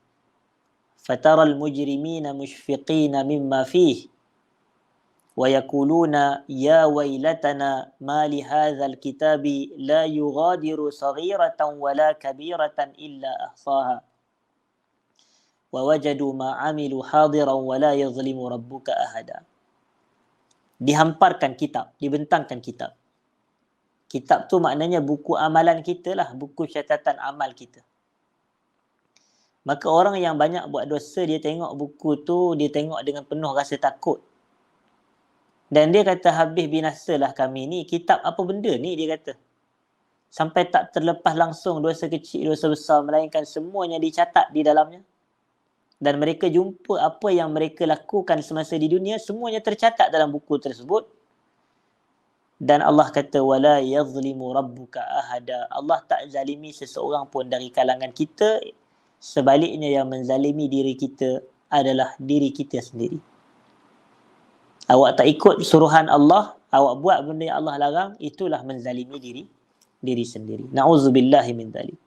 fataral mujrimina mushfiqina mimma fihi wa yaquluna ya wailatana ma li hadzal kitabi la yughadiru saghiratan wala kabiratan illa ahsaha wa wajadu ma amilu hadiran wala yadhlimu rabbuka ahada. Dihamparkan kitab, dibentangkan kitab. Kitab tu maknanya buku amalan kita lah, buku catatan amal kita. Maka orang yang banyak buat dosa, dia tengok buku tu, dia tengok dengan penuh rasa takut. Dan dia kata, habis binasalah kami ni, kitab apa benda ni, dia kata. Sampai tak terlepas langsung dosa kecil, dosa besar, melainkan semuanya dicatat di dalamnya. Dan mereka jumpa apa yang mereka lakukan semasa di dunia, semuanya tercatat dalam buku tersebut. Dan Allah kata, wala yazlimu rabbuka ahada. Allah tak zalimi seseorang pun dari kalangan kita. Sebaliknya yang menzalimi diri kita adalah diri kita sendiri. Awak tak ikut suruhan Allah, awak buat benda yang Allah larang, itulah menzalimi diri sendiri. Na'udzubillahi min dzalik.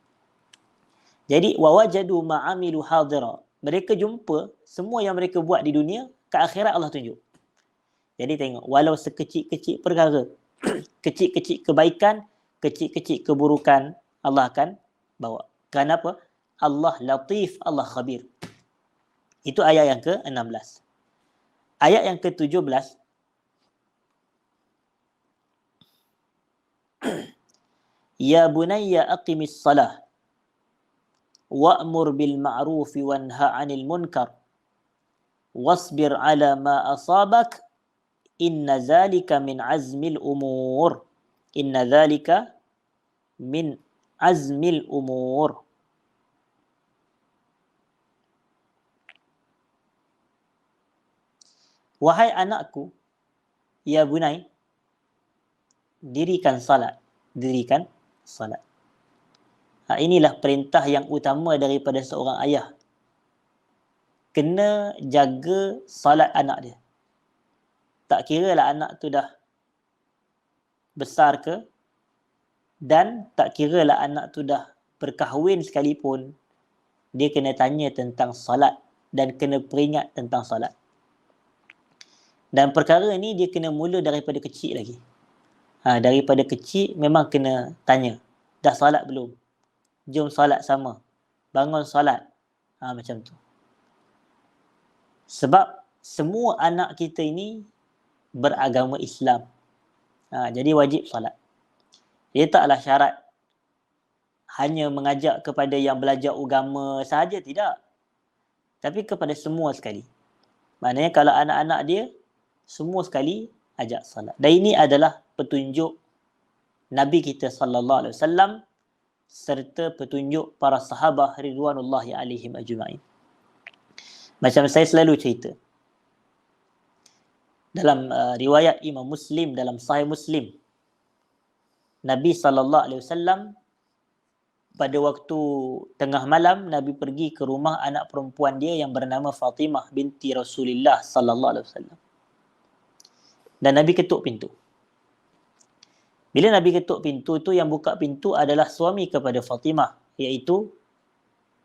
Jadi wa wajadu ma'amilu hadira. Mereka jumpa semua yang mereka buat di dunia, ke akhirat Allah tunjuk. Jadi tengok, walau sekecil-kecil perkara, kecil-kecil kebaikan, kecil-kecil keburukan, Allah akan bawa. Kenapa? Allah latif, Allah khabir. Itu ayat yang ke-16. Ayat yang ke-17, Ya bunayya aqimis salah wa'mur bil ma'rufi wanha 'anil munkar wasbir 'ala ma asabak inna zalika min azmil umur. Inna zalika min azmil umur. Wahai anakku, ya bunai, dirikan salat. Dirikan salat. Inilah perintah yang utama daripada seorang ayah. Kena jaga salat anak dia. Tak kira lah anak tu dah besar ke, dan tak kira lah anak tu dah berkahwin sekalipun, dia kena tanya tentang salat dan kena peringat tentang salat. Dan perkara ni dia kena mula daripada kecil lagi. Daripada kecil memang kena tanya, dah salat belum? Jom salat sama. Bangun salat. Macam tu. Sebab semua anak kita ini beragama Islam. Jadi wajib salat. Dia taklah syarat hanya mengajak kepada yang belajar agama sahaja, tidak. Tapi kepada semua sekali. Maknanya kalau anak-anak dia, semua sekali ajak salat. Dan ini adalah petunjuk Nabi kita sallallahu alaihi wasallam serta petunjuk para sahabat ridwanullahi alaihim ajma'in. Macam saya selalu cerita, dalam riwayat Imam Muslim, dalam Sahih Muslim, Nabi sallallahu alaihi wasallam pada waktu tengah malam, Nabi pergi ke rumah anak perempuan dia yang bernama Fatimah binti Rasulullah sallallahu alaihi wasallam. Dan Nabi ketuk pintu. Bila Nabi ketuk pintu tu, yang buka pintu adalah suami kepada Fatimah, iaitu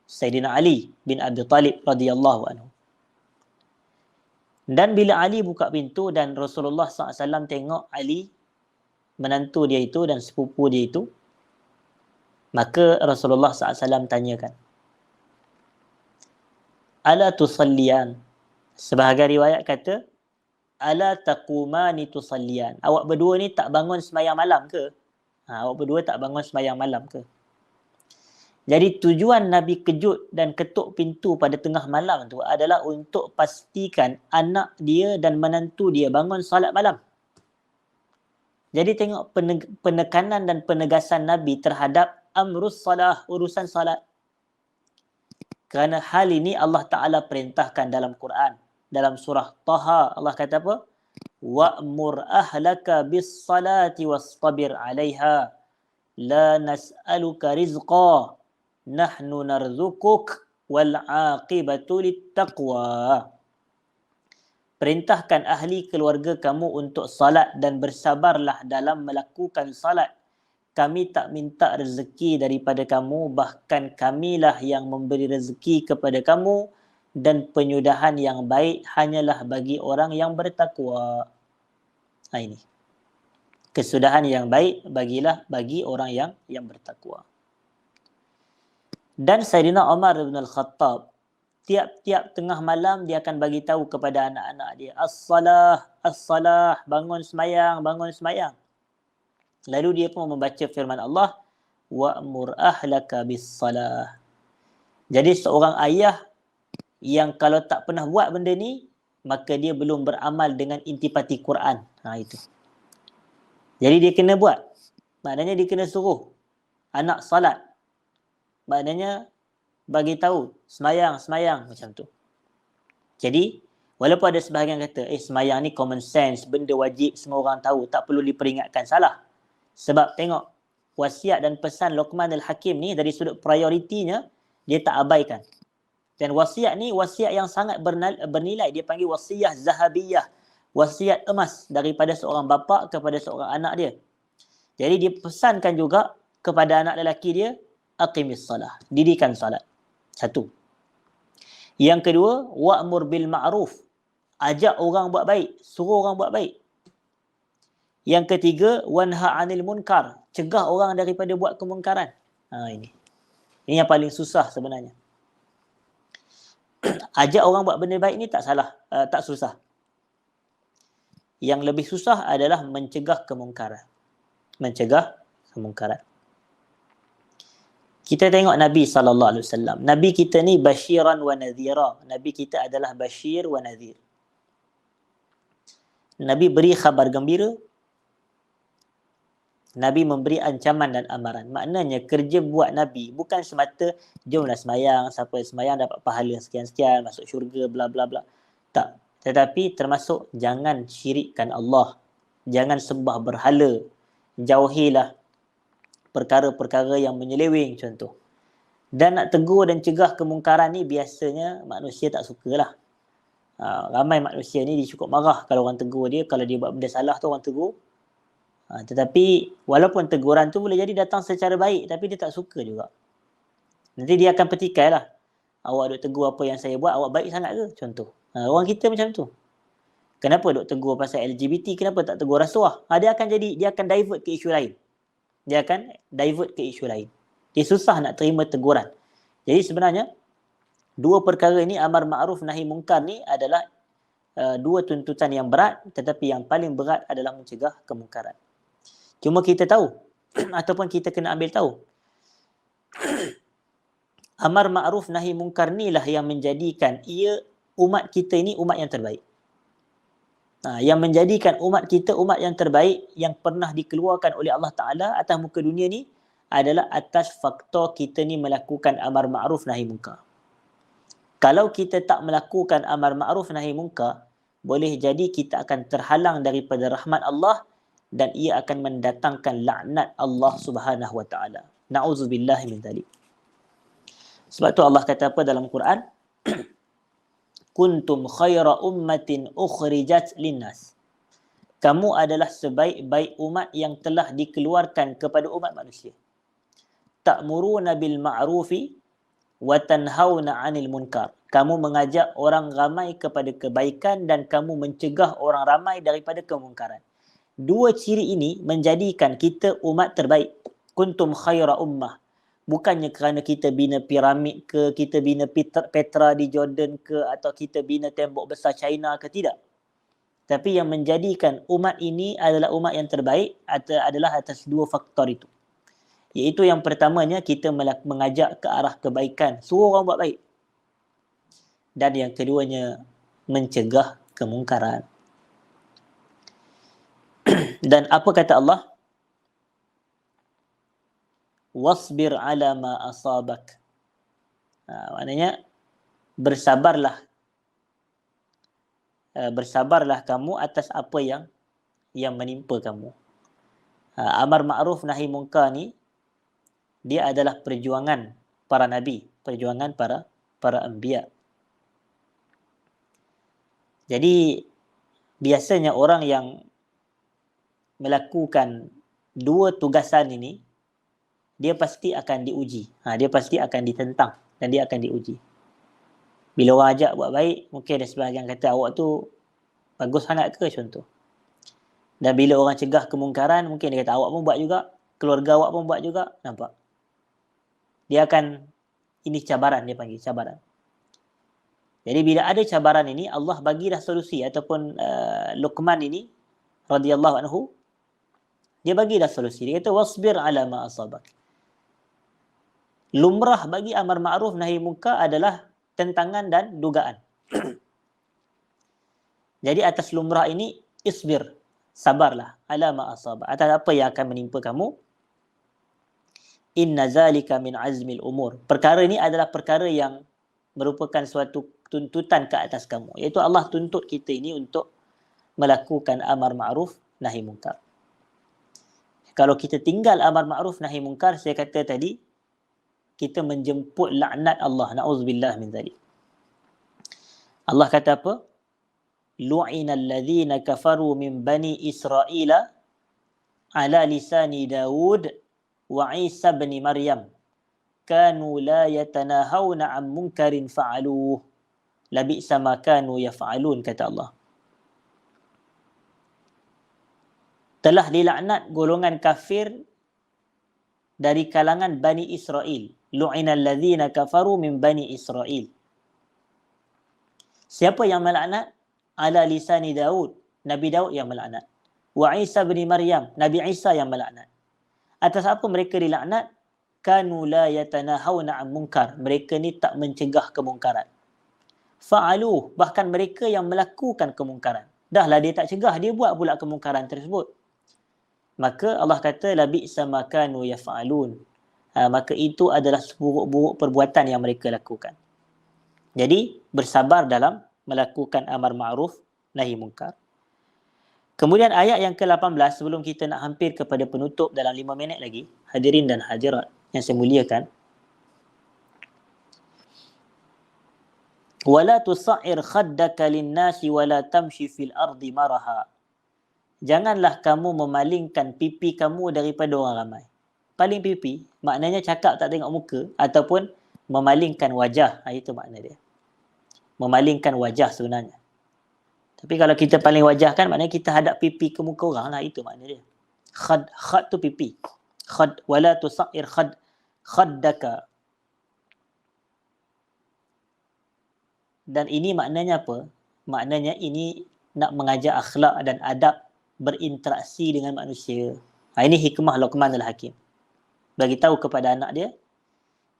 Sayyidina Ali bin Abi Talib radhiyallahu anhu. Dan bila Ali buka pintu dan Rasulullah SAW tengok Ali, menantu dia itu dan sepupu dia itu, maka Rasulullah SAW tanyakan, ala tusallian? Sebahagian riwayat kata, ala taqumani tusallian? Awak berdua ni tak bangun sembahyang malam ke? Awak berdua tak bangun sembahyang malam ke? Jadi tujuan Nabi kejut dan ketuk pintu pada tengah malam tu adalah untuk pastikan anak dia dan menantu dia bangun salat malam. Jadi tengok penekanan dan penegasan Nabi terhadap amrus salah, urusan salat. Kerana hal ini Allah Ta'ala perintahkan dalam Quran. Dalam surah Taha, Allah kata apa? Wa'mur ahlaka bis salati wastabir 'alaiha la nas'aluka rizqa nahnu narzukuk wal 'aqibatu littaqwa. Perintahkan ahli keluarga kamu untuk salat dan bersabarlah dalam melakukan salat. Kami tak minta rezeki daripada kamu, bahkan kamilah yang memberi rezeki kepada kamu, dan penyudahan yang baik hanyalah bagi orang yang bertakwa. Ini. Kesudahan yang baik bagilah bagi orang yang bertakwa. Dan Sayyidina Umar bin Al-Khattab, tiap-tiap tengah malam dia akan bagi tahu kepada anak-anak dia, as-salah, as-salah, bangun semayang, bangun semayang. Lalu dia pun membaca firman Allah, wa'mur ahlaka bis-salah. Jadi seorang ayah yang kalau tak pernah buat benda ni, maka dia belum beramal dengan intipati Quran. Itu. Jadi dia kena buat. Maknanya dia kena suruh anak salat. Maknanya bagi tahu semayang macam tu. Jadi walaupun ada sebahagian kata semayang ni common sense, benda wajib semua orang tahu, tak perlu diperingatkan, salah. Sebab tengok wasiat dan pesan Luqman Al-Hakim ni dari sudut prioritinya dia tak abaikan. Dan wasiat ni wasiat yang sangat bernilai, dia panggil wasiat zahabiyah, wasiat emas daripada seorang bapa kepada seorang anak dia. Jadi dia pesankan juga kepada anak lelaki dia, aqimis salah, dirikan salat. Satu. Yang kedua, wa'mur bil ma'ruf, ajak orang buat baik, suruh orang buat baik. Yang ketiga, wanha 'anil munkar, cegah orang daripada buat kemungkaran. Ini yang paling susah sebenarnya. Ajak orang buat benda baik ni tak salah, tak susah. Yang lebih susah adalah mencegah kemungkaran. Mencegah kemungkaran. Kita tengok Nabi SAW. Nabi kita ni basyiran wa nadhira. Nabi kita adalah basyir wa nadhir. Nabi beri khabar gembira. Nabi memberi ancaman dan amaran. Maknanya kerja buat Nabi bukan semata jomlah semayang, siapa semayang dapat pahala sekian-sekian, masuk syurga, bla bla bla. Tak. Tetapi termasuk jangan syirikkan Allah. Jangan sembah berhala. Jauhilah perkara-perkara yang menyeleweng contoh. Dan nak tegur dan cegah kemungkaran ni biasanya manusia tak sukalah. Ramai manusia ni dia cukup marah kalau orang tegur dia. Kalau dia buat benda salah tu orang tegur. Tetapi walaupun teguran tu boleh jadi datang secara baik, tapi dia tak suka juga. Nanti dia akan petikai lah. Awak duk tegur apa yang saya buat, awak baik sangat ke? Contoh. Orang kita macam tu. Kenapa duk tegur pasal LGBT, kenapa tak tegur rasuah? Dia akan divert ke isu lain. Dia susah nak terima teguran. Jadi sebenarnya, dua perkara ni, amar ma'ruf nahi mungkar ni adalah dua tuntutan yang berat, tetapi yang paling berat adalah mencegah kemungkaran. Cuma kita tahu, ataupun kita kena ambil tahu, amar ma'ruf nahi mungkar ni lah yang menjadikan umat kita ini umat yang terbaik. Yang menjadikan umat kita umat yang terbaik yang pernah dikeluarkan oleh Allah Ta'ala atas muka dunia ni adalah atas faktor kita ni melakukan amar ma'ruf nahi mungkar. Kalau kita tak melakukan amar ma'ruf nahi mungkar, boleh jadi kita akan terhalang daripada rahmat Allah dan ia akan mendatangkan laknat Allah Subhanahu wa Ta'ala. Na'udzubillahi min dzalik. Sebab tu Allah kata apa dalam Quran? Kuntum khaira ummatin ukhrijat linnas. Kamu adalah sebaik-baik umat yang telah dikeluarkan kepada umat manusia. Ta'muruna bil ma'rufi wa tanhauna 'anil munkar. Kamu mengajak orang ramai kepada kebaikan dan kamu mencegah orang ramai daripada kemungkaran. Dua ciri ini menjadikan kita umat terbaik. Kuntum khaira ummah. Bukannya kerana kita bina piramid ke, kita bina Petra di Jordan ke, atau kita bina tembok besar China ke, tidak. Tapi yang menjadikan umat ini adalah umat yang terbaik adalah atas dua faktor itu. Iaitu yang pertamanya kita mengajak ke arah kebaikan, suruh orang buat baik. Dan yang keduanya mencegah kemungkaran. Dan apa kata Allah? Wasbir ala ma asabak. Maknanya bersabarlah kamu atas apa yang menimpa kamu. Amar ma'ruf nahi munkar ni dia adalah perjuangan para nabi, perjuangan para anbiya. Jadi biasanya orang yang melakukan dua tugasan ini, dia pasti akan diuji. Dia pasti akan ditentang dan dia akan diuji. Bila orang ajak buat baik, mungkin ada sebahagian kata awak tu bagus sangat ke contoh. Dan bila orang cegah kemungkaran, mungkin dia kata awak pun buat juga, keluarga awak pun buat juga. Nampak? Dia akan, ini cabaran, dia panggil cabaran. Jadi bila ada cabaran ini, Allah bagilah solusi. Ataupun Luqman ini, radhiyallahu anhu, dia bagilah solusi. Dia kata, wasbir ala ma asabak. Lumrah bagi amar ma'ruf nahi munkar adalah tentangan dan dugaan. Jadi atas lumrah ini, isbir, sabarlah, ala ma asabak. Atas apa yang akan menimpa kamu. Inna zalika min azmil umur. Perkara ini adalah perkara yang merupakan suatu tuntutan ke atas kamu. Iaitu Allah tuntut kita ini untuk melakukan amar ma'ruf nahi munkar. Kalau kita tinggal amar ma'ruf nahi munkar, saya kata tadi, kita menjemput laknat Allah. Na'udzubillah min dzalik. Allah kata apa? Lu'inal ladzina kafaru min bani Israila ala lisani Daud wa Isa bin Maryam. Kanu la yatanahawna 'an munkarin fa'aluh. Labi'sa ma kanu yaf'alun, kata Allah. Telah dilaknat golongan kafir dari kalangan Bani Israel. Lu'inal ladzina kafaru min Bani Israel. Siapa yang melaknat? Ala lisani Daud. Nabi Daud yang melaknat. Wa Isa bin Maryam. Nabi Isa yang melaknat. Atas apa mereka dilaknat? kanu la yatanahawna 'an munkar. Mereka ni tak mencegah kemungkaran. Fa'alu, bahkan mereka yang melakukan kemungkaran. Dahlah dia tak cegah, dia buat pula kemungkaran tersebut. Maka Allah kata labi'sa ma kanu yaf'alun. Maka itu adalah seburuk-buruk perbuatan yang mereka lakukan. Jadi bersabar dalam melakukan amar ma'ruf nahi munkar. Kemudian ayat yang ke-18, sebelum kita nak hampir kepada penutup dalam 5 minit lagi, hadirin dan hadirat yang saya muliakan, wala tusa'ir khaddaka lin-nasi wala tamshi fil ardi maraha. Janganlah kamu memalingkan pipi kamu daripada orang ramai. Paling pipi maknanya cakap tak tengok muka ataupun memalingkan wajah. Itu makna dia. Memalingkan wajah sebenarnya. Tapi kalau kita paling wajah kan maknanya kita hadap pipi ke muka orang lah. Itu makna dia. Khad tu pipi. Khad wala tusa'ir khaddaka. Dan ini maknanya apa? Maknanya ini nak mengajar akhlak dan adab berinteraksi dengan manusia. Ini hikmah Luqmanul Hakim. Bagi tahu kepada anak dia,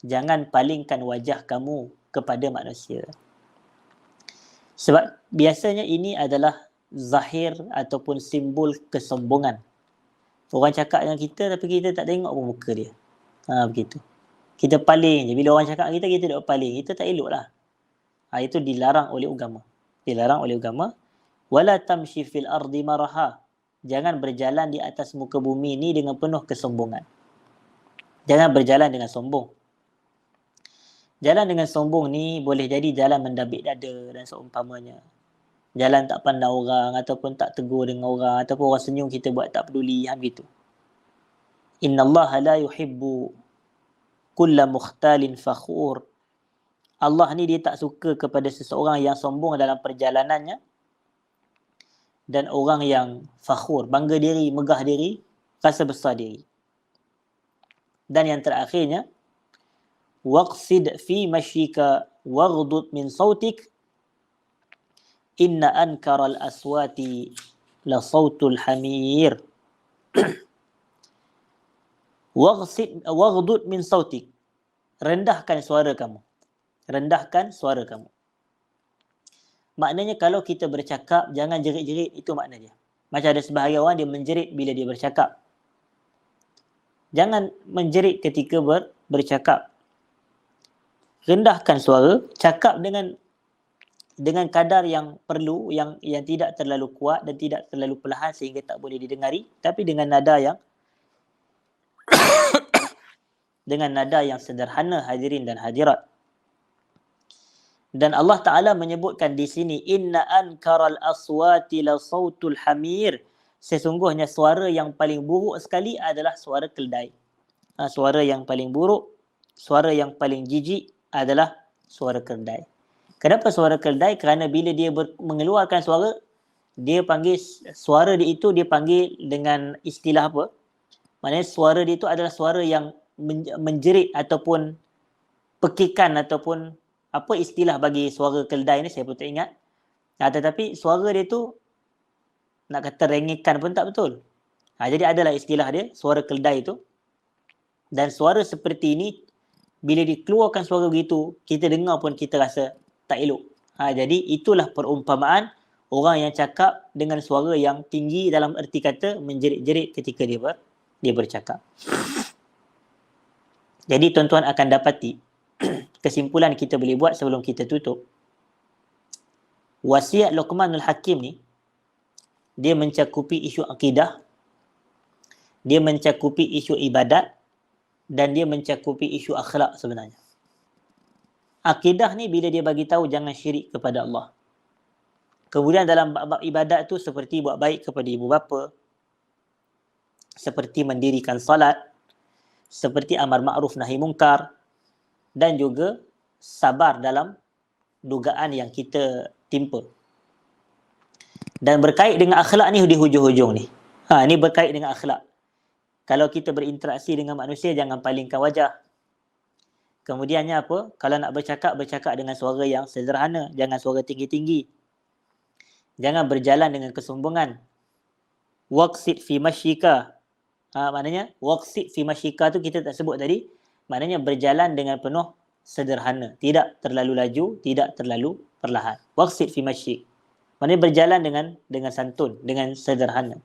jangan palingkan wajah kamu kepada manusia. Sebab biasanya ini adalah zahir ataupun simbol kesombongan. Orang cakap dengan kita tapi kita tak tengok pun muka dia. Begitu. Kita paling je. Bila orang cakap dengan kita, kita tak paling. Itu tak elok lah. Itu dilarang oleh agama. Dilarang oleh agama. Wala tamshi fil ardi maraha. Jangan berjalan di atas muka bumi ni dengan penuh kesombongan. Jangan berjalan dengan sombong. Jalan dengan sombong ni boleh jadi jalan mendabik dada dan seumpamanya. Jalan tak pandang orang ataupun tak tegur dengan orang ataupun orang senyum kita buat tak peduli. Begitu. Innallaha la yuhibbu kulla mukhtalin fakhur. Allah ni dia tak suka kepada seseorang yang sombong dalam perjalanannya dan orang yang fakhur, bangga diri, megah diri, rasa besar diri. Dan yang terakhirnya, waqsid fi mashika waghdud min sautik inna ankaral aswati la sautul hamir. Waghdud min sautik. Rendahkan suara kamu. Rendahkan suara kamu. Maknanya kalau kita bercakap, jangan jerit-jerit. Itu maknanya. Macam ada sebahagian orang dia menjerit bila dia bercakap. Jangan menjerit ketika bercakap. Rendahkan suara, cakap dengan kadar yang perlu, yang tidak terlalu kuat dan tidak terlalu perlahan sehingga tak boleh didengari, tapi dengan nada yang dengan nada yang sederhana, hadirin dan hadirat. Dan Allah Ta'ala menyebutkan di sini, inna ankaral aswati la sautul hamir. Sesungguhnya suara yang paling buruk sekali adalah suara keldai. Suara yang paling buruk, suara yang paling jijik adalah suara keldai. Kenapa suara keldai? Kerana bila dia mengeluarkan suara, dia panggil suara dia itu, dia panggil dengan istilah apa? Maknanya suara dia itu adalah suara yang menjerit ataupun pekikan ataupun apa istilah bagi suara keldai ni saya pun tak ingat. Tetapi suara dia tu nak kata rengekan pun tak betul. Jadi adalah istilah dia, suara keldai tu. Dan suara seperti ini, bila dikeluarkan suara begitu, kita dengar pun kita rasa tak elok. Jadi itulah perumpamaan orang yang cakap dengan suara yang tinggi dalam erti kata menjerit-jerit ketika dia bercakap. Jadi tuan-tuan akan dapati kesimpulan kita boleh buat sebelum kita tutup. Wasiat Luqmanul Hakim ni, dia mencakupi isu akidah, dia mencakupi isu ibadat, dan dia mencakupi isu akhlak sebenarnya. Akidah ni bila dia bagi tahu jangan syirik kepada Allah. Kemudian dalam bab ibadat tu seperti buat baik kepada ibu bapa, seperti mendirikan salat, seperti amar ma'ruf nahi munkar, dan juga sabar dalam dugaan yang kita timpa. Dan berkait dengan akhlak ni di hujung-hujung ni. Ni berkait dengan akhlak. Kalau kita berinteraksi dengan manusia, jangan palingkan wajah. Kemudiannya apa? Kalau nak bercakap dengan suara yang sederhana. Jangan suara tinggi-tinggi. Jangan berjalan dengan kesombongan. Waqsid fi mashika. Maknanya, waqsid fi mashika tu kita tak sebut tadi. maknanya berjalan dengan penuh sederhana, tidak terlalu laju, tidak terlalu perlahan. Waqsid fi masyik, maknanya berjalan dengan santun, dengan sederhana,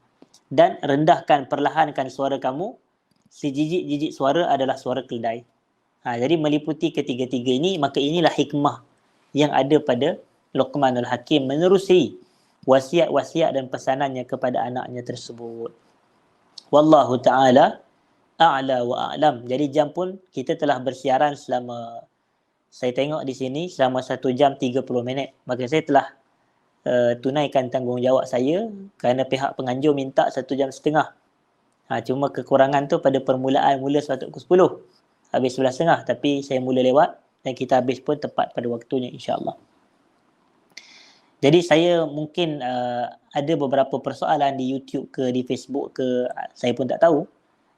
dan rendahkan, perlahankan suara kamu. Sejijik-jijik suara adalah suara keledai. Jadi meliputi ketiga-tiga ini, maka inilah hikmah yang ada pada Luqmanul Hakim menerusi wasiat-wasiat dan pesanannya kepada anaknya tersebut. Wallahu ta'ala a'la wa a'lam. Jadi jam pun kita telah bersiaran selama, saya tengok di sini, selama 1 jam 30 minit. Maka saya telah tunaikan tanggungjawab saya kerana pihak penganjur minta 1 jam setengah. Cuma kekurangan tu pada permulaan, mula sepatutnya pukul 10. Habis 11.30, tapi saya mula lewat dan kita habis pun tepat pada waktunya, insya-Allah. Jadi saya mungkin ada beberapa persoalan di YouTube ke di Facebook ke, saya pun tak tahu.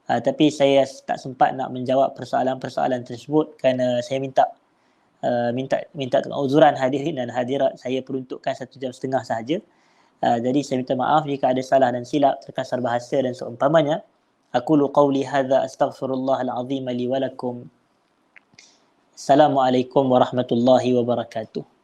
Tapi saya tak sempat nak menjawab persoalan-persoalan tersebut kerana saya minta keuzuran hadirin dan hadirat. Saya peruntukkan 1 jam setengah sahaja. Jadi saya minta maaf jika ada salah dan silap, terkasar bahasa dan seumpamanya. Aqulu qawli hadza astaghfirullahal azim li wa lakum. Assalamualaikum warahmatullahi wabarakatuh.